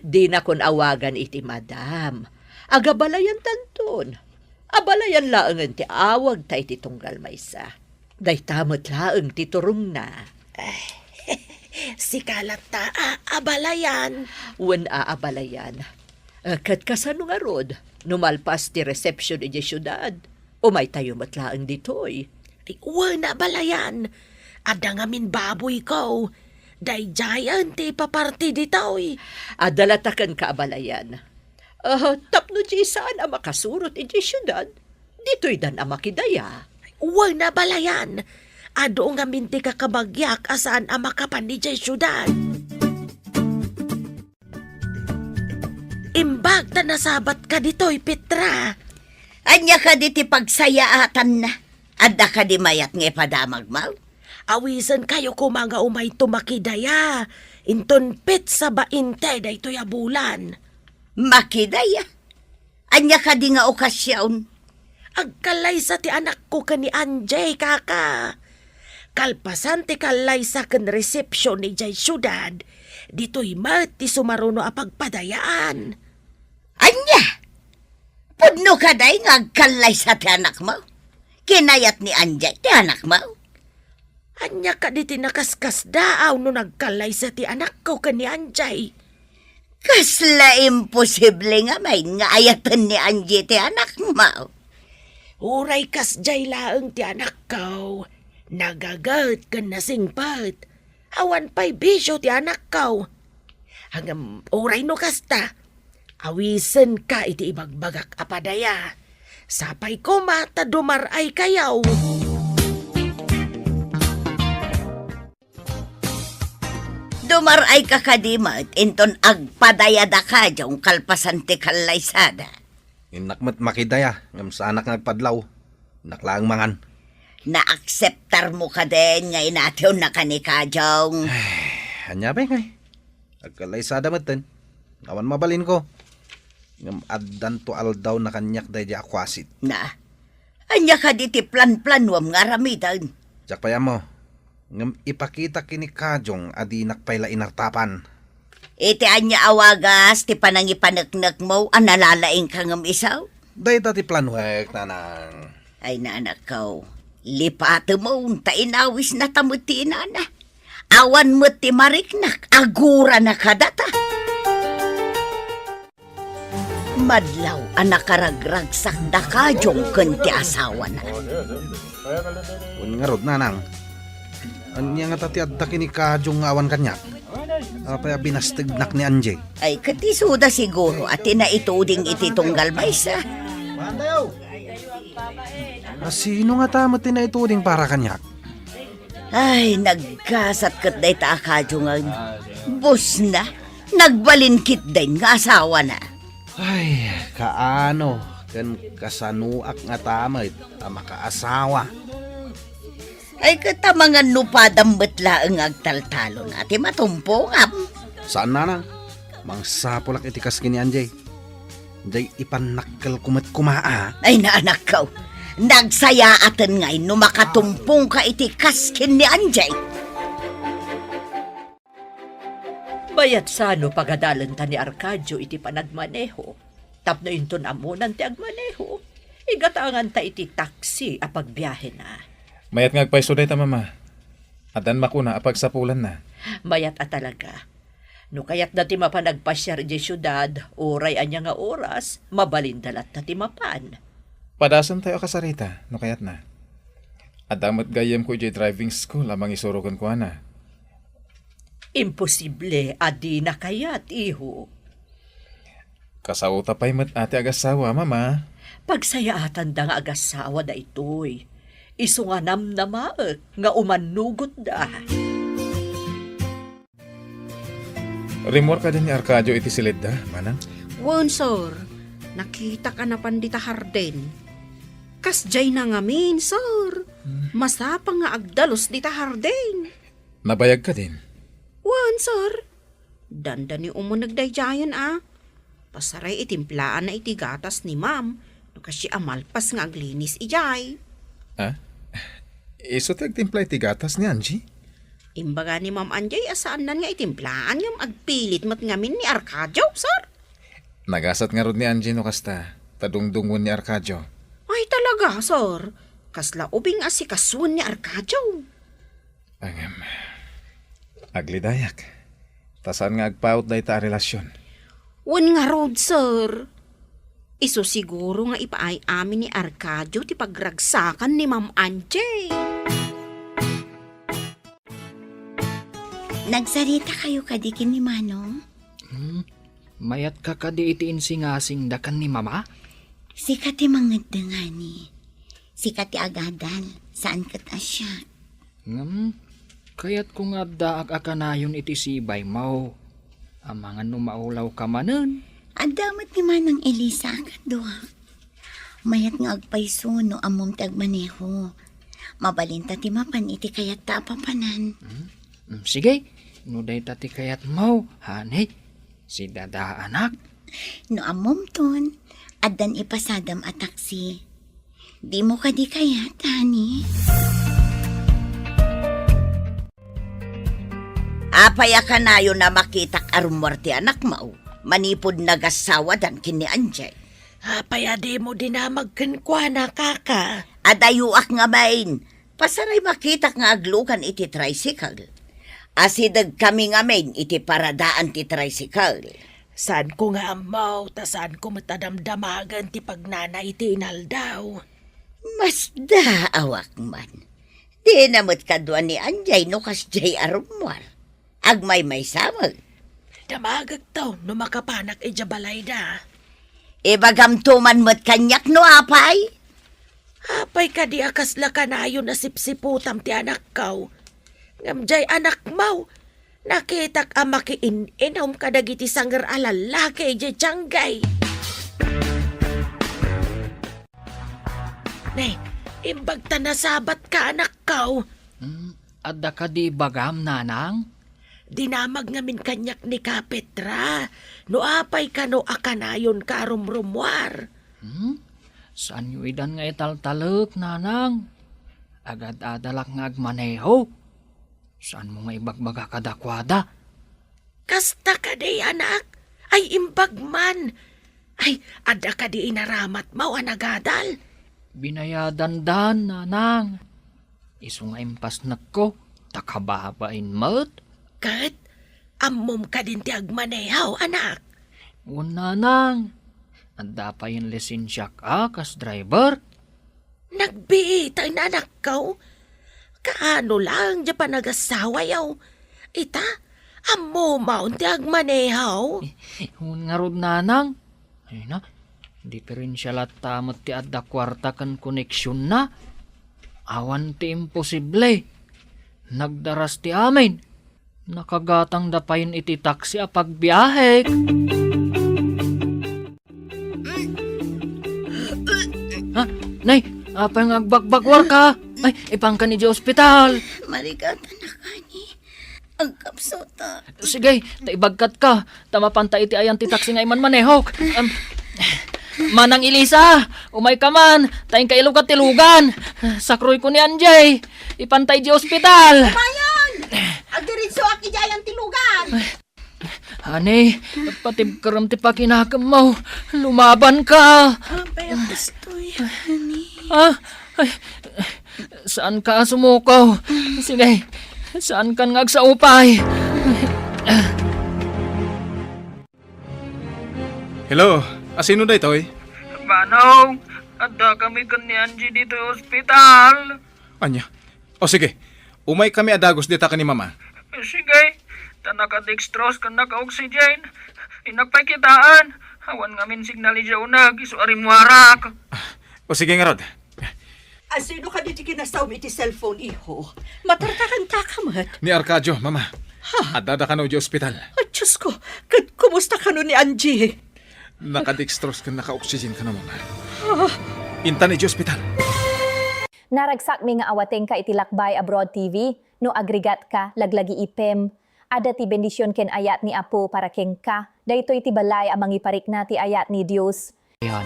Di na kon awagan iti madam. Agabalayan tanton. Abalayan laangan ti awag ta iti tunggal maysa. Day tamot laang ti turong na. Sikalata, abalayan. Wen aabalayan. Kat kasano nga rod, numalpas ti reception iti syudad. Umay tayo matlaang ditoy. Ay, wana balayan. Ada ngamin baboy ko. Day giant ti paparti ditoy. Adalatakan ka abalayan. Tapno di saan ang makasurot iti syudad. Dito'y dan ang makidaya. Wana balayan. Ado nga minti ka kabagyak asaan ang makapan ni jay syudad. Imbag ta nasabat ka ditoy, Petra. Anya ka di ti pagsayaatan na. Adda ka di mayat nga padamag mau. Awisan kayo ko mga umay tumakidaya. Inton pit sa bainte day to'y abulan. Makidaya. Anya ka di nga okasyon. Agkalay sa ti anak ko ka ni Anjay, kaka. Kalpasan ti kalay sa kan reception ni jay syudad. Dito'y mat ti sumaruno a pagpadayaan. Anya? Pudno ka day nga agkalay sa ti anak mo. Kinayat ni Anjay ti anak mo. Anya ka di tinakaskas daaw no nagkalay sa ti anak ko ka ni Anjay. Kasla imposible nga may nga ayatan ni Anjay ti anak mo. Uray kas jay laeng ti anak ko. Nagagat ka na singpat. Awan pa'y bisyo ti anak ko. Hanggang uray no kasta. Awisan ka iti ibagbagak apadaya. Sapay ko mata dumaray kayaw. Dumaray ka kadimat, inton agpadayada ka diyong kalpasan ti kalaysada. Inakmat makidaya, ngam sa anak nagpadlaw. Naklaang mangan. Na-acceptar mo ka din nga inatiw na ka ni Kajong. Anya ba ngay? Agkalaysada matan. Awan mabalin ko. Ngam addan to aldaw na kanyak day di akwasit. Na, anya ka di ti plan-planwam nga ramitan. Jak payam mo. Ngam ipakita kini Kajong adi nakpayla inartapan. Iti anya awagas ti panangipanaknak mo analalaing ka ngam isaw. Day dati planwek, nanang. Ay nanak ko, lipato mo unta inawis na tamuti inana. Awan mo ti mariknak, agura na kadata. Madlaw anak karagragsak da Kajong kunti asawa na. Un nga rod, nanang. Anya nga tati adda kini Kajong awan kanyak. Apay binastignak ni Anjay. Ay katisuda siguro at inaituding iti tunggal maysa. Sino nga tamo tinaituding para kanyak? Ay, nagkasat kat day ta Kajong bus na. Nagbalinkit din nga asawa na. Ay, kaano, kan kasanuak nga tamay, makaasawa. Ay katamangan nupadang betla ang agtaltalo na ti matumpongam. Saan nanang? Mangsapulak iti kaskin ni Anjay. Anjay ipanakkel kumat kumaa. Ay naanak ko, nagsaya atan ngay no makatumpong ka iti kaskin ni Anjay. Bayat sano pagadalan ta ni Arcadio iti panagmaneho. Tapno inton amunan ti agmaneho. Igatangan ta iti taksi a pagbiyahe na. Mayat nga agpaiso ta mama. Adan makuna apag sapulan na. Mayat a talaga. No kayat dati mapanagpasyar di syudad, oray anya nga oras, mabalindalat dati mapan. Padasan tayo kasarita, no kayat na. Adamat gayam ko iti driving school amang isurugan ko na. Imposible, adi na kayat, iho. Kasauta pa'y mat ate agasawa, mama. Pagsayaatan da nga agasawa da itoy. Isu nga namnamaek nga umanugot da. Rimor ka din ni Arcadio iti silid da, manang? Wan, sir. Nakita ka na pandita Harden. Kasjay na ngamin, sir. Masapang nga agdalos dita Harden. Nabayag ka din. Wan, sir. Danda ni umunagdayjayan Pasaray itimplaan na iti gatas ni ma'am. No kasi amalpas nga aglinis ijay. Ah? Iso tagtimpla iti gatas ni Angie? Imbaga ni ma'am Anjay asaan nan nga itimplaan ngam agpilit mat ngamin ni Arcadio, sir. Nagasat nga rod ni Angie no kasta. Tadungdungon ni Arcadio. Ay talaga, sir. Kasla ubing asikasun ni Arcadio. Aglidayak. Tasan nga agpaut da ita relasyon. Wan nga road, sir. Iso siguro nga ipaay amin ni Arcadio ti pagragsakan ni Ma'am Anjay. Nagsarita kayo kadikin ni Manong? Mayat ka kadi iti insingasing dakan ni mama? Sikat ti mangedengani. Sikat ti agadan. Saan kata siya? Kayat kung adda akanayon iti sibay mo. Amangan no maulaw ka manen. Ang damat ni Manang Elisa kadwa. Mayat nga agpaiso no amom tagmaneho. Mabalinta ti mapan iti kayat ta papanan. Sige, no day tati kayat mo, hanay. Si dada anak. No amom ton, adan ipasadam a taksi. Di mo ka di kayat, hani? Apaya ka na yun na makitak arumor ti anak mo. Manipod nagasawa dan kini Anjay. Apaya di mo dinamagkan kwa na kaka. Adayuak nga main. Pasaray makitak nga aglukan iti tricycle. Asidag kami nga main iti paradaan ti tricycle. Saan ko nga amaw, ta saan ko matadamdamagan ti pagnana iti inaldaw. Mas daawak man. Di namot kadwa ni Anjay no kasjay arumor. Agmay may samag. Damagag to, no makapanak ijabalay da. Ibagamtuman mo't kanyak no apay? Apay ka di akas lakanayo na sipsiputam ti anak kaw. Ngamjay anak mau, nakitak amakiin-inom kadagiti sanggar alalaki di janggay. Nay, imbagta na sabat ka anak kaw. Adda ka di bagam nanang? Dinamag ngamin kanyak ni Kapetra. No apay ka no akanayon ka rumrumwar. Saan yu idan nga italtalak, nanang? Agad adalak nga agmaneho. Saan mo nga ibagbaga kadakwada? Kasta ka di anak. Ay imbagman. Ay ada ka di inaramat mau anagadal. Binayadan-dan, nanang. Isu nga impas ko, takababain mo't. Kat, amom ka din ti agmanehaw, anak. Nanang. Anda pa yung lisensya ka, kas driver? Nagbiitay na anak ko. Kaano lang, di pa nagasawa yaw. Ita, amo maun ti agmanehaw. Nga rod nanang. Ay na, di pa rin siya latamat ti adda kwarta kan koneksyon na. Awan ti imposible. Nagdaras ti amin. Nakagatang dapayin iti taksi a pagbiyahe. Ha? Nay, apa yung agbagbagwar ka? Ay, ipang ka ni di ospital. Marigatan na kani. Ang kapsuta. Sige, taibagkat ka. Tamapanta iti ayan ti taksi nga iman manehok. Manang Elisa, umay ka man. Tayong kailog at tilugan. Sakroy ko ni Anjay. Ipantay di ospital. Mayon! Agdiritso aki dyan ang tilugan. Ani, patibkaram ti pakinakam mo. Lumaban ka. Apay ang gustoy, honey. Ah, ay, saan ka sumuko? Sige, saan ka ngagsaupay? Hello, asino da itoy? Manong, ada kami ni Angie dito sa ospital. Anya? O sige, umay kami adagos dita ka ni mama. Sige, tanaka-dextrose ka naka-oxygen. Inakpay kitaan. Hawan ngamin signal ija unag, isuari muharak. O sige nga rod. Asino ka dito kinasaw iti cellphone, iho? Matartakan takamat. Ni Arcadio, mama. Adada ka no di ospital. Ay, Diyos ko, kumusta ka no ni Angie? Naka-dextrose ka, naka-oxygen ka na, mama. Intan ni di ospital. Naragsak mi nga awateng ka iti Lakbay Abroad TV, no agregat ka, laglagi ipem. Ada ti bendisyon ken ayat ni Apo para ken ka, daytoy ti balay amang iparik na ti ayat ni Dios. Yan.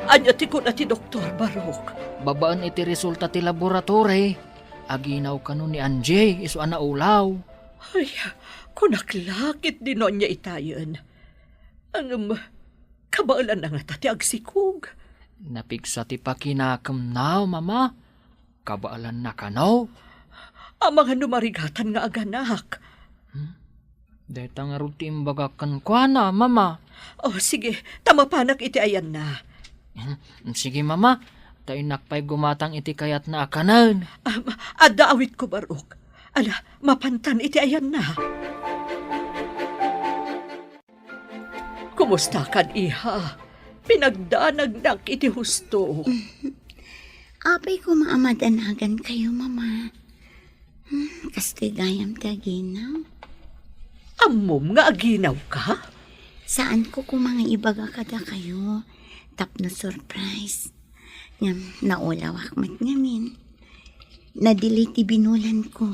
Anya ti ko na ti Dr. Barok. Babaan iti resulta ti laboratory. Aginaw ka nun ni Anjay, iso ana ulaw. Ay, kunaklakit din niya itayan. Ang kabaalan na nga ti agsikog. Napigsa ti pakinakam now, mama. Kabaalan na ka now. Ang mga numarigatan nga aganak. Deta nga ruti imbagakan kwa na, mama. Oh, sige, tamapanak iti ayan na. Sige, mama. Tayo nakpay gumatang iti kayat na akanan. Adda awit ko, Barok. Ala, mapantan iti ayan na. Kumusta kan, iha? Pinagdanagnak iti husto. Apay ko maamadanagan kayo, mama. Kastoy gayam ti aginaw. Amom nga aginaw ka? Saan ko mga ibaga kada kayo? Tapno surprise. Ngam, naulawak mat ngamin. Nadili ti binulan ko.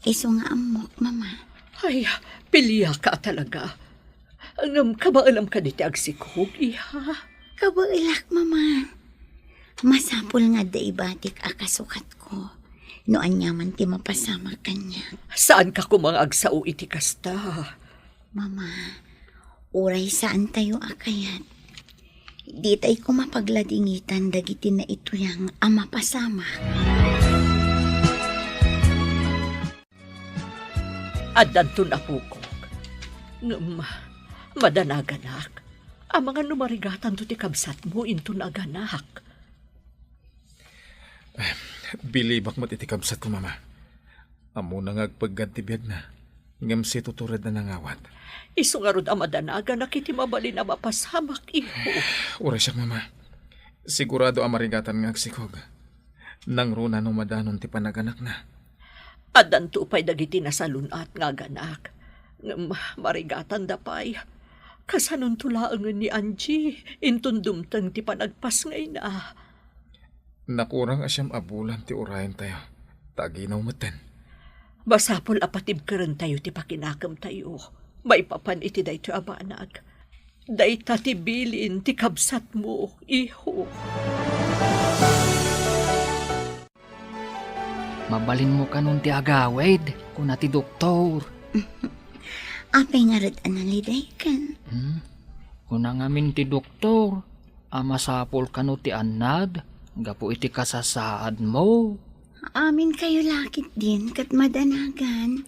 Iso nga amok, mama. Ay, pilya ka talaga. Ang kabaalam ka diti agsikog, iha. Kabailak, mama. Masapul nga daibatik akasukat ko. Noan yaman ti mapasama kanya. Saan ka kumang agsao iti kasta? Mama, uray saan tayo akayat? Di tayo ko mapagladingitan dagiti na ito yang ama pasama. Adan to na pukok. Madanaganak. Ang mga numarigatan to ti kabsat mo into naganak. Bilibak mo't itikabsat ko, mama. Amo na ngagpagganti biyag na. Ngam si tuturad na nangawat. Isu nga rod ang madanaga na kiti mabalin na mapasamak, iho. Ura siya, mama. Sigurado ang marigatan nga agsikog. Nang runa no madanon ti panaganak na. Adan to pa'y dagiti na salunat nga ganak. Marigatan da pa'y. Kasanon tulaangan ni Angie. Intundumtang ti panagpas ngay na. Nakurang asyam abulan ti urayan tayo. Taginaw maten. Basapol apatib ka rin tayo ti pakinakam tayo. May papan iti dayto abanag. Dayta ti bilin ti kabsat mo, iho. Mabalin mo ka nun ti agawid, kung ti doktor. Apay nga rin analiday kan. Kung ngamin ti doktor, amasapol ka no ti anad, gapo iti kasasaad mo. Amin kayo lakit din kat madanagan.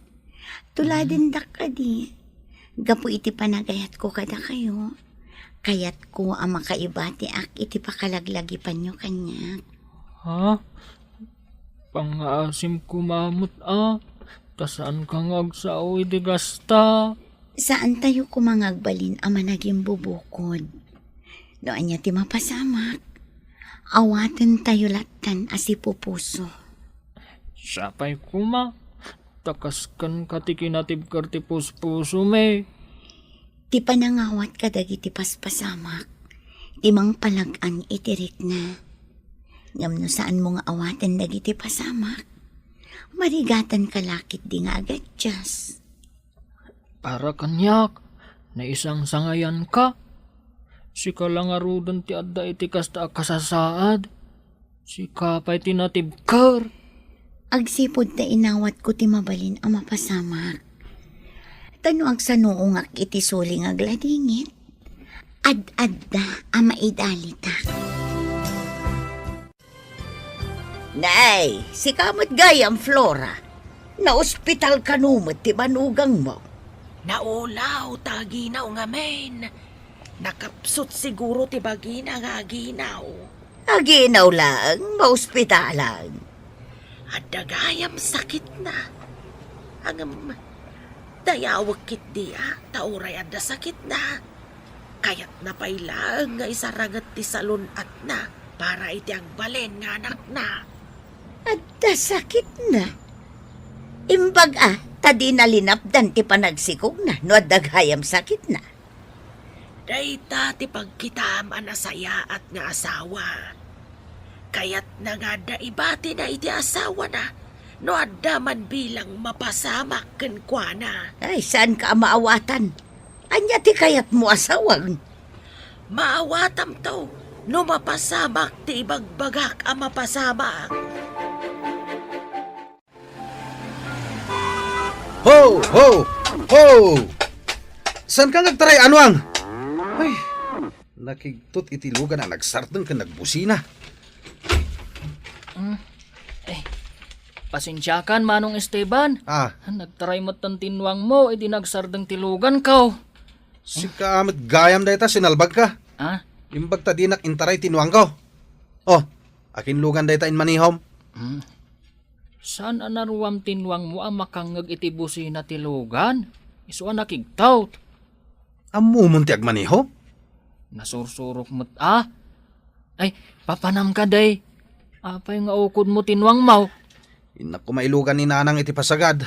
Tuladin dak ka di. Gapo iti panagayat ko kada kayo. Kayat ko ang makaibati ak iti pakalaglagipan panyo kanya. Ha? Pang-aasim kumamot Tasaan ka ngagsao iti gasta? Saan tayo kumangagbalin ang managing bubukod? Noan niya ti mapasamak. Awaten tayo latan asipupuso. Sapay kuma. Takaskan katikinatib karti puspuso me. Ti panangawat ka dagiti paspasamak. Ti mang palagan itirik na. Ngam no saan mo nga awaten dagiti pasamak. Marigatan kalakit di nga agad, Jas. Para kanyak, na isang sangayan ka. Si kalangarudan ti adda iti kasta kasasaad. Si kapay tinatibkar. Agsipod na inawat ko ti mabalin ang mapasamak. Tano ang sanuungak iti suling agladingit. Ad-adda ang maidalita. Nay, si kamot gayam Flora. Na ospital kanumot ti manugang mo. Naulaw, taginaw nga men. Nakapsot siguro ti bagina nga aginaw. Aginaw lang, maospitalan. At dagayam sakit na. Ang dayawag kit diya, tauray at sakit na. Kaya't napailang nga isaragat ti salon at na para iti agbalen nga anak na. At sakit na. Imbag tadi nalinapdan ti panagsikog na, no at daghayam sakit na. Dayta ti pagkitam anasaya at nga asawa. Kaya't nagada ibati na iti asawa na, no adda man bilang mapasamak ken kuana. Ay, saan ka maawatan? Anya ti kayat mo asawang? Maawatam to, no mapasamak ti ibagbagak ang mapasamak. Ho! Ho! Ho! San ka nagtaray, Anwang? Ay, nakigtot itilugan na nagsartan ka nagbusina. Pasensyakan, Manong Esteban. Ah, Nagtaray mo't ang tinwang mo, edi nagsardang tilugan ka. si kaamit gayam dayta sinalbag ka. Ah? Imbag ta di intaray tinuang ko. Oh, akin lugan dayta in manihom. Saan anaruam tinwang mo ang makangag iti busina tilugan? Iso ang nakigtaw. Amumunti ag manihom? Nasursurok mo't Ay, papanam ka day. Apay nga ukod mo tinwang mo. Inak ko mailugan ni nanang iti pasagad.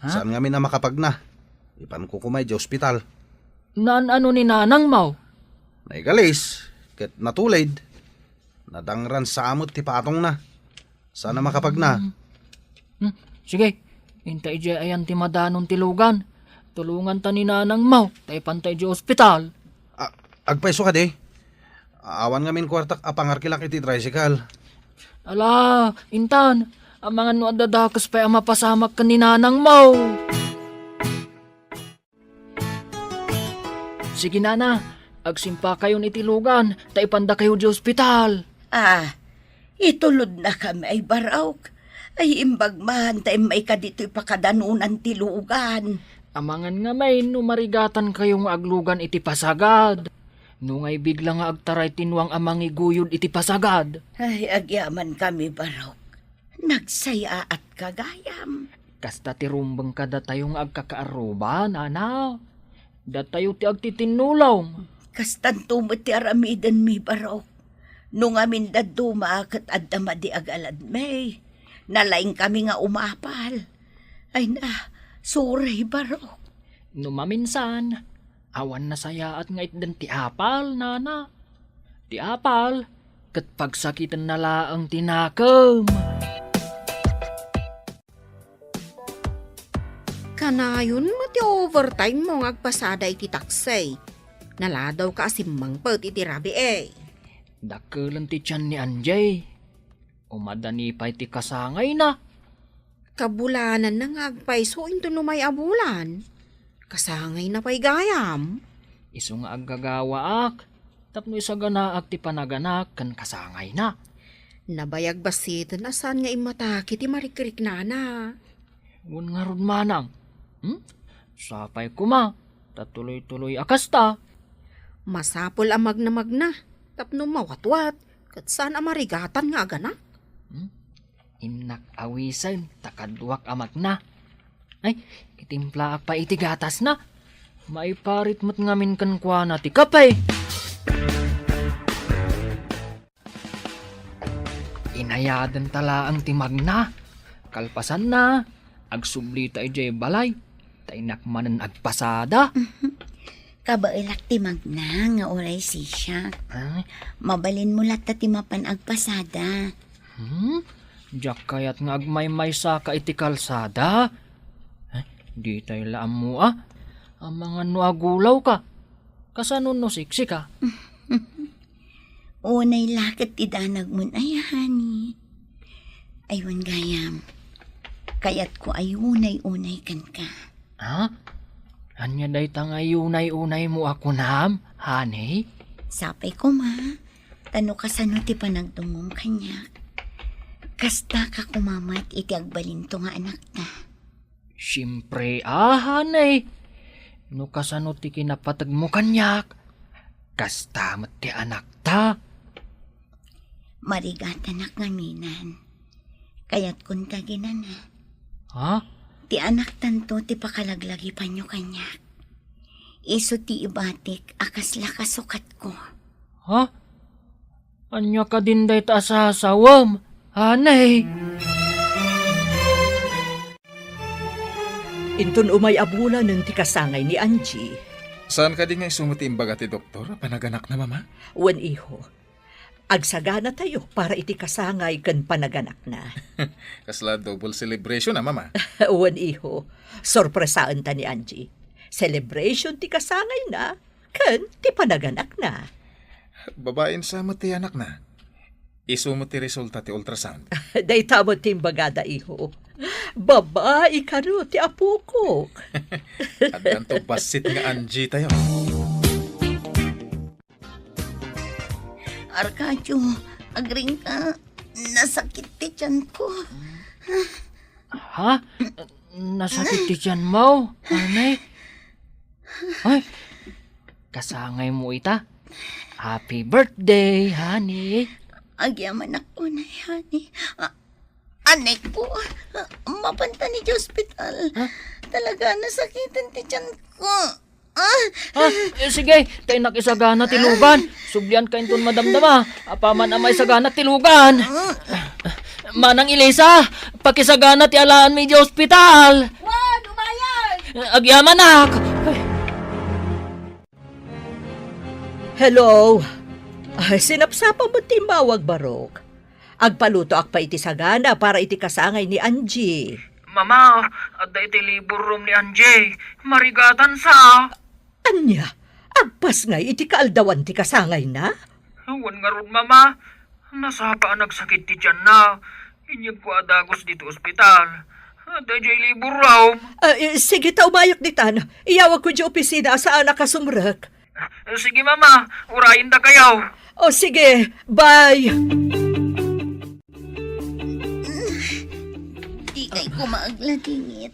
Ha? Saan nga mi na makapag na? Ipan ko kumay di ospital. Ano ni nanang mo? Naigalis, ket natulid. Nadangran sa amot ti patong na. Sana makapag na. Sige, hintay di ayan ti madanon tilugan. Tulungan ta ni nanang mo, tay pantay di ospital. Agpaiso ka di. Awan nga min kwartak apangarkilak iti tricycle. Ala, Intan, ang mga nuadadakas pa ang mapasamak ka ni nanang mo. Sige nana, agsimpa kayo ni tilugan, taipanda kayo di ospital. Itulod na kami ay barawk. Ay imbagman tayo may kadito'y pakadanunan tilugan. Amangan nga may numarigatan kayong aglugan iti pasagad. Nungay bigla nga agtaray tinwang amang iguyod iti pasagad. Ay agyaman kami barawk. Nagsaya at kagayam. Kasta ti rumbang kada tayong agkakaaruba, nana. Datayo ti agtitinulong. Kastan tumot ti aramidan mi barawk. Nung amin daduma kat addama di agalad may. Nalaing kami nga umapal. Ay na, sorry barawk. Numaminsan, awan na saya at ngait den ti apal, nana. Ti apal, kat pagsakitan na laang tinakam. Kanayon mo ti overtime mo ngagpasada iti taksay. Naladaw ka asimmang pet iti rabi Dakelan ti tiyan ni Anjay. Umadani pa iti kasangay na. Kabulanan na ngagpaiso into numay abulan. Kasangay na pa'y gayam. Iso nga aggagawaak. Tapno isa ganaak ti panaganak kan kasangay na. Nabayag basit na saan nga imataki ti marikrik nana. Ngun nga ron manang. Sapay kuma. Tatuloy-tuloy akasta. Masapol amag na magna. Tapno mawatwat. Kat saan amarigatan nga ganak. Inak awisan, takadwak amag na. Ay, itimplaak pa iti gatas na. Maiparit mo't ngamin kan kwa na ti kapay. Inayadan tala ang timag na. Kalpasan na. Agsubli tayo jay balay. Tainak manan agpasada. Kabailak ti magna nga oray siya. Ay, Mabalin mo lat ti mapan agpasada. Diyak kayat nga agmay-may sa ka iti kalsada. Di tayo laam mo Ang mga nuagulaw ka. Kasanon no siksi ka. Unay lakit ti danag mun ay hani. Aywan gayam. Kayat ko ayunay-unay kan ka. Anya day tangay unay-unay mo ako nam, honey? Sapay ko ma. Tano kasano ti panagdungom kanya. Kasta ka kumamat iti agbalinto nga anak na. Siyempre, honey. No kasano ti kinapatag mo kanyak. Kasta mo't ti anak ta. Marigat anak nga minan. Kayat kun taginan na. Ti anak tanto ti pakalaglagi pa nyo kanyak. Iso ti ibatik akas lakasukat ko. Anya ka din day ta sa asawam, honey. Inton umay abulan ng tikasangay ni Angie. Saan ka din nga isumuti imbaga ti doktor? Panaganak na mama? Wan iho, agsagana tayo para iti kasangay kan panaganak na. Kasla double celebration na mama. Wan iho, sorpresaan ta ni Angie. Celebration ti kasangay na, kan ti panaganak na. Babaen sa mo ti anak na. Isumo ti resulta ti ultrasound. Day tamo ti bagada iho. Babae ka no ti apo ko. At ganto basit nga Angie tayo. Arkadio, agring ka. Nasakit ti tiyan ko. Nasakit ti tiyan mo, honey? Ay, kasangay mo ita. Happy birthday, honey. Agyaman ako na yani. Anay ko, mapanta ni hospital. Talaga nasakitan ti tiyan ko. Sige, tayo nakisagana tilugan. Sublian ka inton madamdama. Apaman amay sagana tilugan. Manang Elisa, pakisagana ti alaan mi di hospital. Wan, umayan! Agyaman nak. Hello. Sinapsapa mo ti mawag barok. Agpaluto ak pa iti sagana para iti kasangay ni Angie. Mama, adda iti libur room ni Angie. Marigatan sa. Anya, agpas nga iti kaaldawan ti kasangay na? Wan nga ron, mama. Nasapa nagsakit ti tiyan na. Inyag ko adagos dito ospital. Adda jay libur room. Sige ta umayok ditan. Iyawag ko di opisina saan nakasumrek. Sige, mama. Urayin da kayaw. O sige, bye. Di kay kumaagladingit.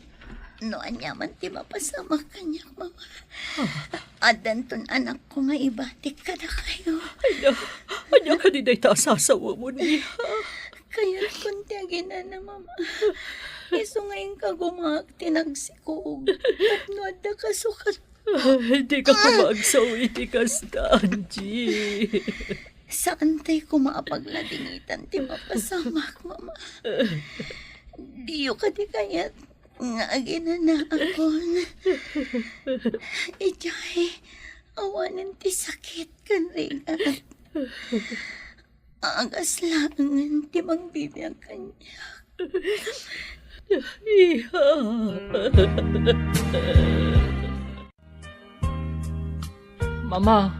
No, anyaman ti mapasama kanyak, mama. Adan ton anak ko nga ibatik ka na kayo. Anya ka di day ta sasawa mo niya. Kaya kunti na na, mama. Iso ngayon ka gumag tinagsikog. At no, adda ka sukat. Hindi ka kumagsaw iti kasta, Angie. Saan tayo kumaapagladingitan ti mapasamak, mama? Diyo ka di kayat nga agina na ako. Ijay, awanin ti sakit kan ringat. Agas langan ti mangbibiyag kanya. Iha. Mama,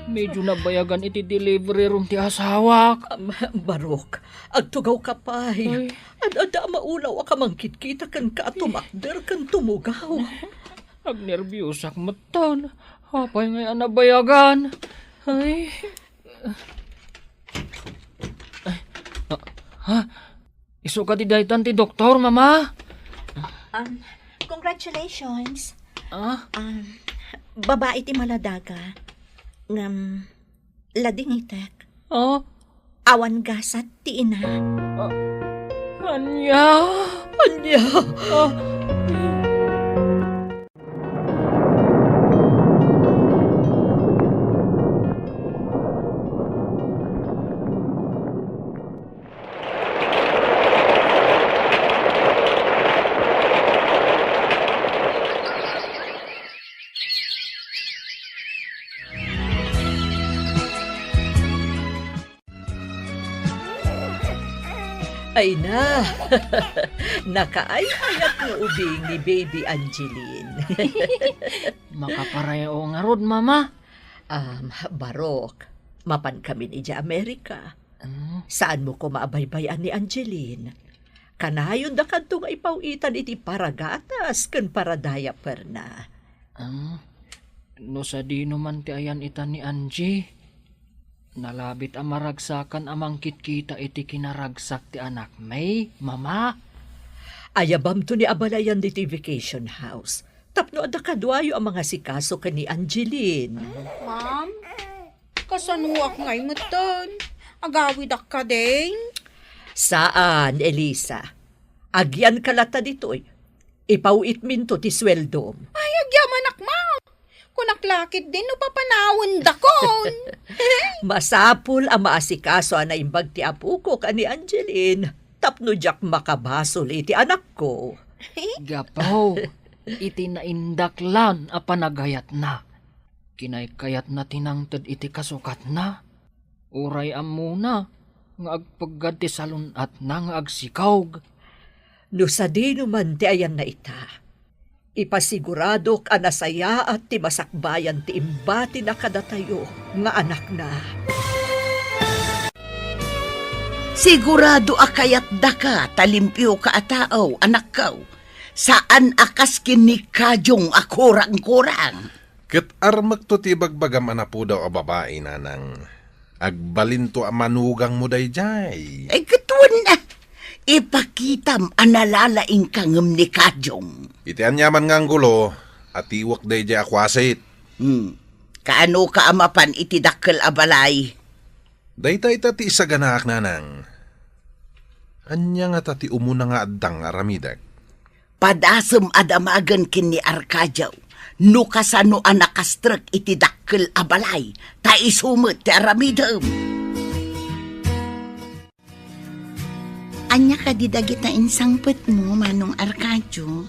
medyo nabayagan iti delivery room ti asawak. Barok, agtugaw ka pa. Ada maulaw ka mangkitkita kan ka at tumakder kan tumugaw. Agnervyusak matan. Hapay ngayon nabayagan. Ay. Iso ka ti daytan ti doktor, mama? Congratulations. Ah? Babae ti maladaga. Lading itek. Oh? Awan gasat ti ina. Anya? Anya? Ay na, nakaayayat mo ubing ni Baby Angeline. Makapareho nga rod, mama. Barok, mapan kami ni Amerika. Saan mo ko maabaybayan ni Angeline? Kanayon da kadto nga ipawitan iti paragatas ken paradaya perna. No sa di naman ti ayan ita ni Angie. Nalabit ang maragsakan amang kitkita iti kinaragsak ti anak may, mama. Ayabam to ni abalayan diti vacation house. Tapno ada kadwayo ang mga sikaso ka ni Angeline. Ma'am, kasanuak ngay mo ton. Agawid ak ka din. Saan, Elisa? Agyan kalata ditoy. Ipawit minto ti sweldom. Ay, agyaman ak, ma'am. Kunaklakit din, no papanawon dakon. Masapul ang maasikaso na imbag ti apu ko ka ni Angeline. Tapno jak makabasol iti anak ko. Gapaw, iti naindaklan a panagayat na. Kinaykayat na tinangted iti kasukat na. Uray am muna, nga agpaggad ti salunat na nga agsikawg. No sa di naman ti ayan na ita. Ipasiguradok anasaya at ti masakbayan ti imbati na kadatayo nga anak na. Sigurado akayat daka talimpyo ka atao, anak kaw. Saan akas kinikajong akurang-kurang? Ket armak to ti bagbagam anapo daw a babae nanang. Agbalin to a manugang mo dayjay. Ay katuan na. Ipakitam analalaing kangem ni kajong. Iti anyaman nga ang gulo, at iwak dayjay akwasit. Kaano ka amapan iti dakkel abalay? Daytay ti isa ganaak nanang. Anya nga tati umuna nga addang aramidag. Padasem adamagan kin ni Arcadiaw. No kasano anakastrek iti dakkel abalay. Ta isumot ti aramidem. Anya ka didagit na insangpet mo, Manong Arcadio?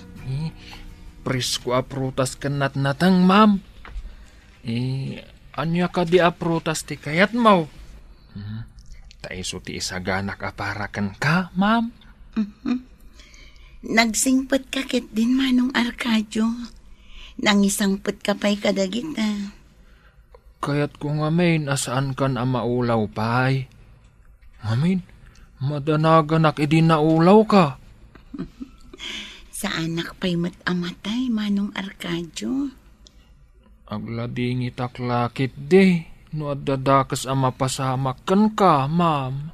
Presko a prutas kanat natang, ma'am. Anya ka di a prutas ti kayat mo? Taiso ti isaganak a parakan ka, ma'am. Nagsingpet ka kit din, Manong Arcadio. Nangisangpet ka pa'y kadagita. Kayat ko nga main asaan kan a maulaw pa'y. Ngamin, madanaganak idi naulaw ka. Sa anak pa'y matamatay, Manong Arcadio. Aglading itaklakit di, no adadakas a mapasamakan ka, ma'am.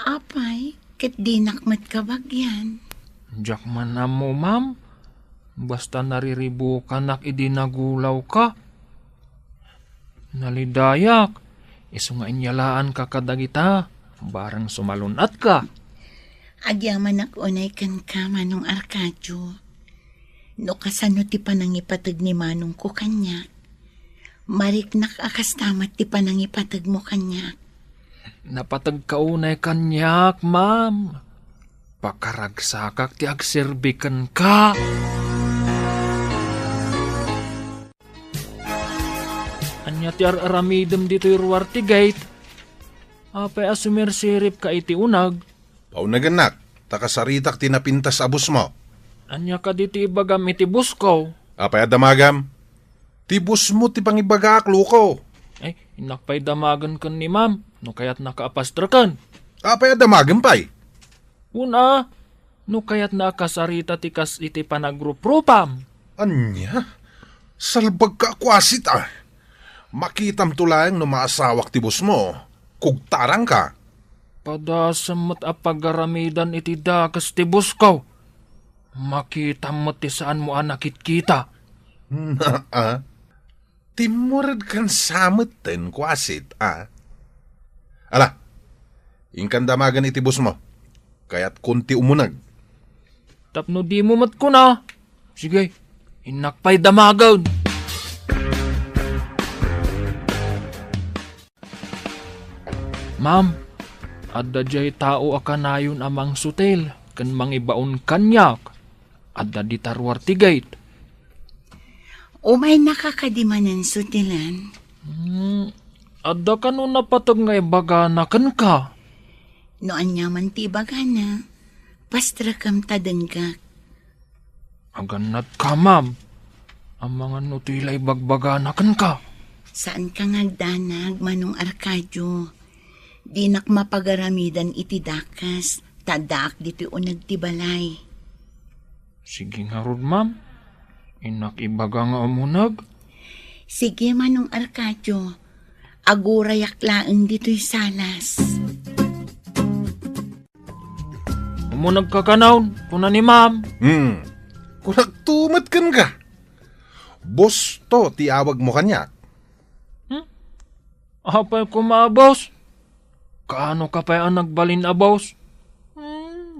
Apay, kit di nakmat ka bagyan. Diyak man na mo, ma'am. Basta nariribo ka nak idi nagulaw ka. Nalidayak, iso nga inyalaan ka kadagita, barang sumalunat ka. Agyaman ak unay kan ka, Manong Arcadio. No kasano ti panangipatag ni Manong ko kanya. Mariknak akas tamat ti panangipatag mo kanya. Napatag ka unay kanyak, ma'am. Pakaragsakak ti agserbikan ka. Anya ti aramidem dito'y ruwarti gate. Apay asumirsirip ka iti unag. Paunaganak, takasaritak tinapintas abus mo. Anya ka diti ibagam iti buskaw. Apay adamagam, tibus mo ti pangibagaak luko. Ay, inakpay damagan kan ni ma'am, no kaya't nakaapastrakan. Apay adamagam pa'y. Una, no kaya't nakasarita tikas iti panagrupropam. Anya, salbag ka akwasit ah. Makitam tulayang no maasawak tibus mo, kugtarang ka. Padasamot a pagaramidan iti dakas ti buskaw. Makita mo ti saan mo anakit kita. Naa, timurad kan samot ten kwasit ah. Ala, ingkan damagan iti bus mo, kaya't kunti umunag. Tapno di mo mat ko na. Sige, inakpay damagaw. Ma'am, adda jay tao akanayon amang sutel, kan mangibaon kanyak, adda di tarwar ti gate. Umay nakakadimanan sutilan. Adda ka no napatag nga ibaganakan ka. No anyaman ti bagana, pastra kam tadenggak. Aganat ka, ma'am. Ang mga nutilay bagbaganakan ka. Saan ka ngagdanag, Manong Arcadio? Di nak mapagaramidan iti dakas, tadak dito unag ti balay. Sige nga rod, ma'am. Inakibaga nga umunag. Sige, Manong Arcadio, agurayak laeng dito'y salas. Umunag ka kanaon, kuna ni ma'am. Kung nagtumat kan ka. Boss to, tiawag mo kanyak. Apay ko boss. Kaano ka pa ang nagbalin boss?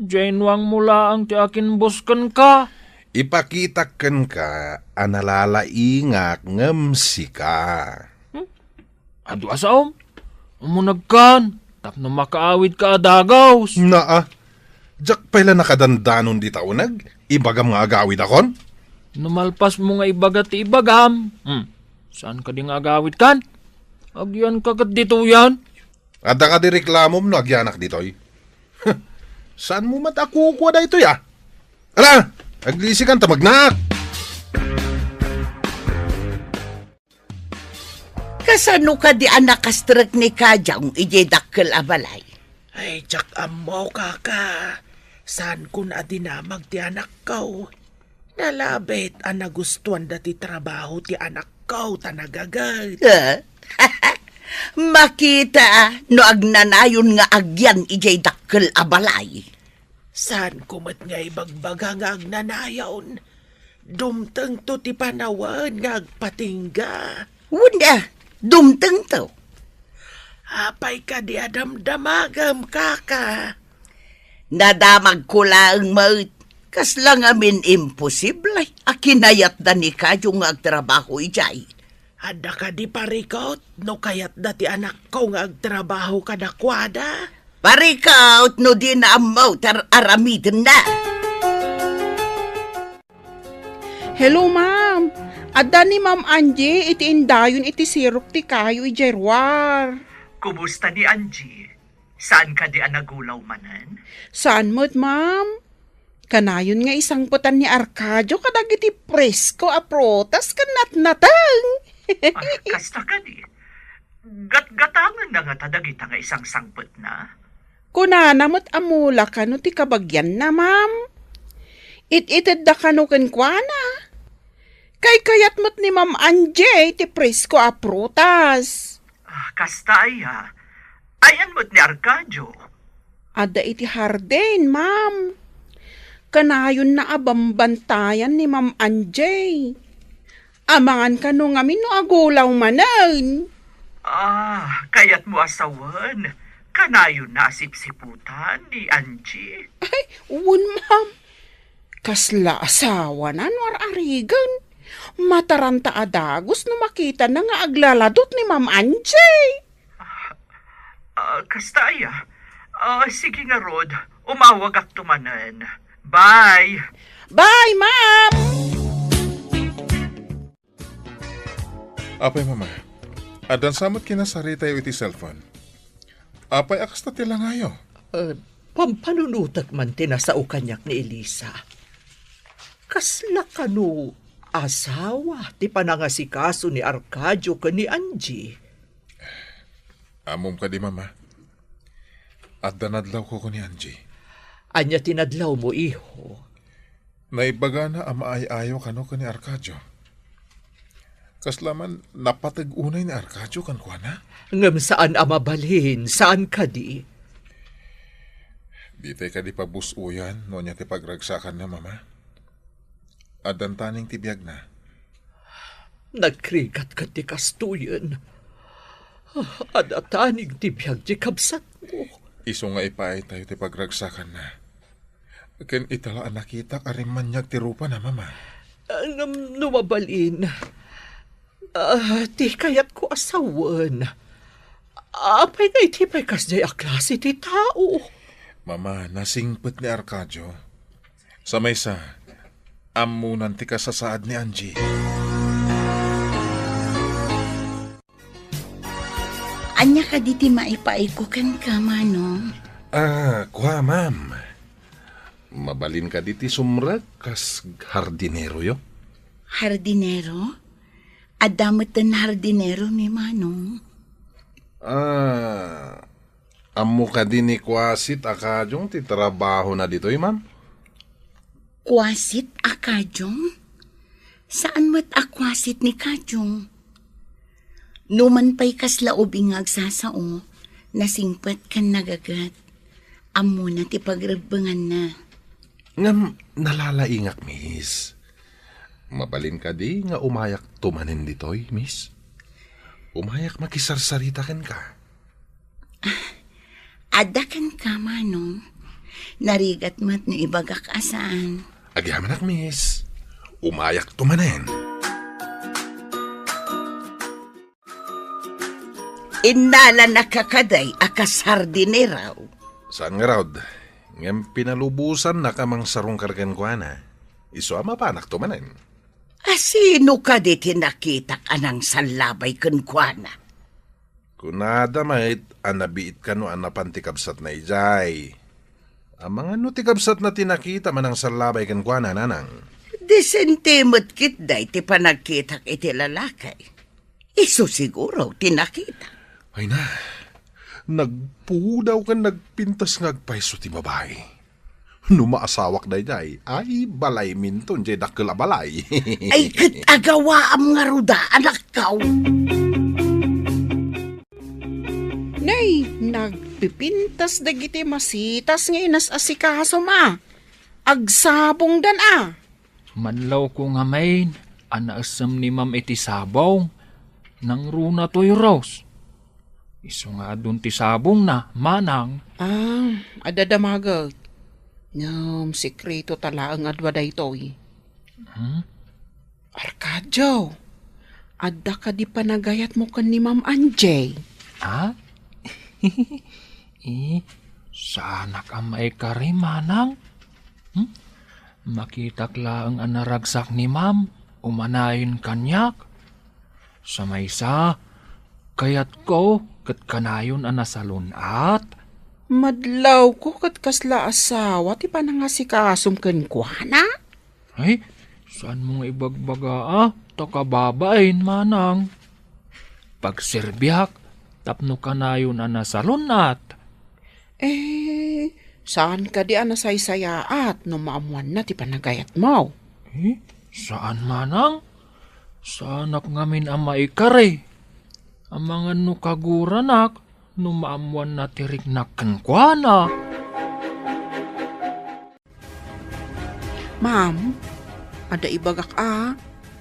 Jainwang mula ang ti akin boss kan ka. Ipakita kan ka, analalaingak ngamsi ka. Ado asaom. Umunag kan. Tapno makaawid ka adagaws. Naa, jak pala nakadandanon di taunag. Ibagam nga agawid akon. Numalpas mo nga ibaga ti ibagam. Saan ka di nga agawid kan? Agyan kagat dito yan. Ada ka di reklamom no agyanak ditoy. Saan mo matakukuha da ito ya? Ala, aglisi kan tamagnak. Kasano ka di anak kastrak ni Kajang ije dakkel abalay? Ay, jak amaw kaka. Saan ko na dinamag ti anak ko? Nalabit ang nagustuhan dati trabaho ti anak ko tanagagad. Makita no agnanayon nga agyan ije dakkel abalay. Saan kumat nga ibagbaga nga agnanayon? Dumteng to ti panawan nga agpatingga. Wunda, dumteng to. Apay ka di adamdamagam kaka. Nadamag ko lang maut. Kas lang amin imposible. Akinayat da ni Kajo nga agtrabaho ijay. Ada ka di parikot, no kayat dati anak ko nga agtrabaho ka dakwada. Parikaut no di na amaw tar aramidin na. Hello, ma'am. Adda ni Ma'am Angie, iti indayon iti sirok ti kayo ijerwar. Kumusta ni Angie? Saan ka di anagulaw manan? Saan mo't, ma'am? Kanayon nga isang putan ni Arcadio kadag iti presko a protas kanat natang. Kasta ka di. Gatgatangan na nga tadagita nga isang sangpot na. Kunana mo't amula ka no ti kabagyan na, ma'am. It-ited da ka no kenkwana. Kay kayat mo't ni Ma'am Angie ti presko a protas. Kasta ay ayan mo't ni Arcadio. Ada iti harden, ma'am. Kanayon na abambantayan ni Ma'am Angie. Amangan ka no ngamin no agulaw manan. Kayat mo asawan. Kanayon na sipsiputan ni Angie. Ay, uwan, ma'am. Kasla asawa na nwar arigan. Mataranta adagos no makita na nga aglaladot ni Ma'am Angie. Kasta ay sige nga Rod. Umawag ak tumanan. Bye! Bye, ma'am! Apay, mama. Adan samot kinasari tayo iti cellphone. Apay, akas na tila ngayo. Pampanunutak man tinasao kanyak ni Elisa. Kasla kanu asawa ti panangasikaso ni Arcadio ka ni Angie. Amom ka di, mama. At danadlaw ko ni Angie. Anya tinadlaw mo, iho. Naibaga na ang maay-ayo kano ka ni Arcadio. Kaslaman napatag-unay ni Arcadio kan kwa na? Ngam saan amabalhin, saan ka di? Di tayo ka di pabusuyan no niya ti pagragsakan na, mama. Adan taning tibiyag na. Nagkrigat ka ti kastuyan. Adataning tibiyag di kabsat mo. Iso nga ipaay tayo ti pagragsakan na. Ken italaan nakita arimanyag ti rupa na, mama. Numabalin. Ti kayat ko asawan. Apay nga iti pa'y kasjay a klase ti tao. Mama, nasingpet ni Arcadio. Sa maysa, amunan ti kasasaad ni Angie. Anya ka diti maipaiko kan ka, Manong. Kuha, ma'am. Mabalin ka diti sumrag kas hardinero yo. Hardinero? Adamot na hardinero mi manong. Amo ka din ni Kwasit akajong ti trabaho na dito, ma'am? Kwasit akajong? Saan mat akwasit ni Kajong? Numan pa'y kaslaubing agsasao, nasingpat kan nagagat. Amo na ti pagrebangan na. Ngam nalalaingak, miss. Mabalin ka di nga umayak tumanin ditoy, miss. Umayak makisarsarita ken ka. Adakan ka, manong. Narigat mat na ibagak asaan. Agyamanak, miss. Umayak tumanin. Inala nakakaday akas hardineraw. Saan nga raod? Ngam pinalubusan na kamang sarong kargan ko na. Iso ama panak tumanin. Asino ka di tinakitak anang salabay kunkwana? Kunada mait, anabiit ka no anapantikabsat na ijay. Ang mga no tikabsat na tinakita manang salabay kan kwa na nanang. Desentimot kit day ti panagkitak iti lalakay. Iso siguro tinakita. Ay na, nagpudaw ka nagpintas ngagpaiso ti babae. Numaasawak day jay, ay balay minton jay dakkel a balay. Ay kat agawa am nga ruda anak kaw. Nay, nagpipintas dagiti masitas ngayon as asikaso ma. Agsabong dan Manlaw ko nga main, anaasam ni ma'am iti sabaw. Nang runa to'y Rose. Iso nga dun ti sabong na, manang. Adadamagat. Ngam, sikreto tala ang adwa daytoy. Arkadio, adda ka di panagayat mo kan ni Ma'am Anjay. Ha? Sana ka may kari, manang? Makitak laang anaragsak ni ma'am, umanayin kanyak. Sa maysa, kayat ko, kat kanayon anasalunat. Madlaw ko kat kasla asawa, ti panangasikasom ken kuana? Ay, saan mong ibagbaga takababain, manang. Pagserbiak, tapno kanayon anasalunat. Saan ka di anasaysayaat no maamuan na ti panagayat mo? Saan manang? Saanak ngamin ang maikari. Ang mga nukaguranak, numaamuan na tirik na kankwana. Ma'am, ada ibagak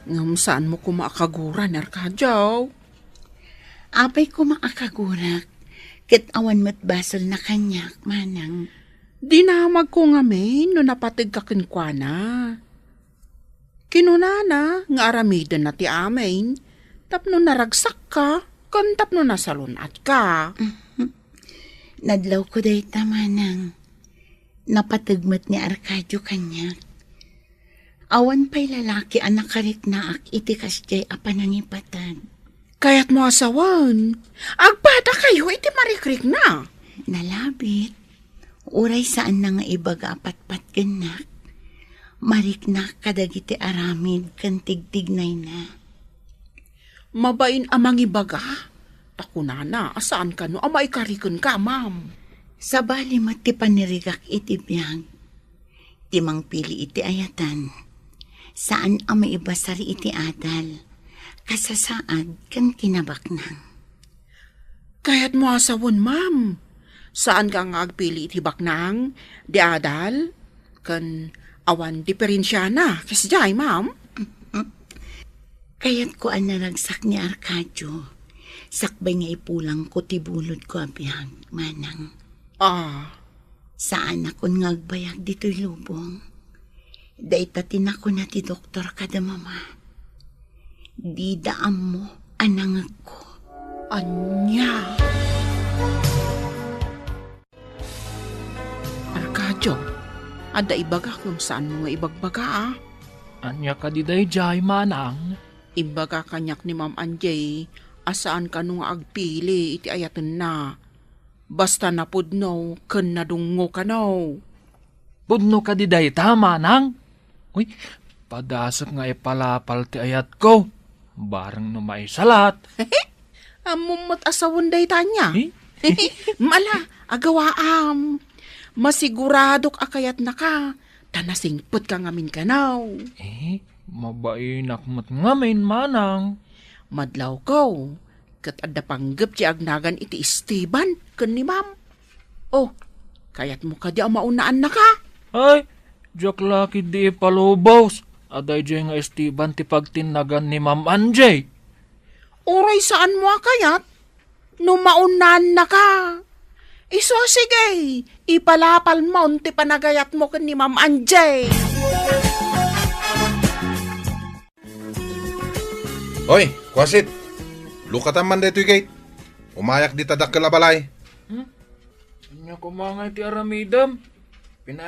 ngam saan mo kumaakaguran, Arkadio? Apay ko maakagurak, kit awan mo't basol na kanyak, manang. Dinamag ko nga may no napatig ka kinkwana. Kinunana nga aramidan na ti amin, tapno naragsak ka, kan tapno nasalunat ka. Nadlaw ko day tamanang. Napatagmat ni Arkadio kanyak. Awan pa'y lalaki anak karit na ak itikas jay apanangipatan. Kaya't mo asawan, agpada kayo iti marikrik na. Nalabit. Uray saan na nga ibaga apat-pat ganak. Mariknak kadagiti aramid kan tigtignay na. Mabain amang ibaga? Takunana, asaan ka no? Amay karikon ka, ma'am. Sa bali ti panirigak iti biyag. Timang pili iti ayatan. Saan amay ibasari iti adal. Kasasaad kan kinabaknang. Kaya't mo asawon, ma'am. Saan ka nga agpili iti baknang? Di adal? Kan awan diferensya na. Kasi jay, ma'am. Kaya't ko ang naragsak ni Arkadio. Sakbay nga ipulang ko tibulod ko abiyag, manang. Saan akong ngagbayag dito'y lubong? Daitatin ako na ti doktor kada mama. Di daam mo anangag ko. Anya? Arkadio, ada ibaga kung saan mo nga ibagbaga Anya ka di day jay, manang. Imbaga kanyak ni Ma'am Anjay, asaan ka nung agpili iti ayatan na. Basta napudno, ken nadungo ka no. Pudno ka di dayta, manang. Uy, padasok nga ipalapal ti ayat ko. Barang no may salat. Amumot asawon day tanya. Eh? Mala, agawaam. Masiguradok akayat na ka. Tanasingpot ka ngamin ka now. Mabainak mat ngamin, manang. Madlaw ko. Kat adda panggap ti agnagan iti Esteban ken ni ma'am. Oh, kayat mo ka di maunaan na ka. Ay, jak laki di ipalubos. Aday dyan nga Esteban ti pagtinagan ni Ma'am Anjay. Oray saan mo kayat? No maunaan na ka. Iso sige, ipalapal mo ti panagayat mo ken ni Ma'am Anjay. Hoy, kwasit. Lukatan man dito gate. Umayak di tadak kalabalay. Nya kumangay ti aramidam. Pinay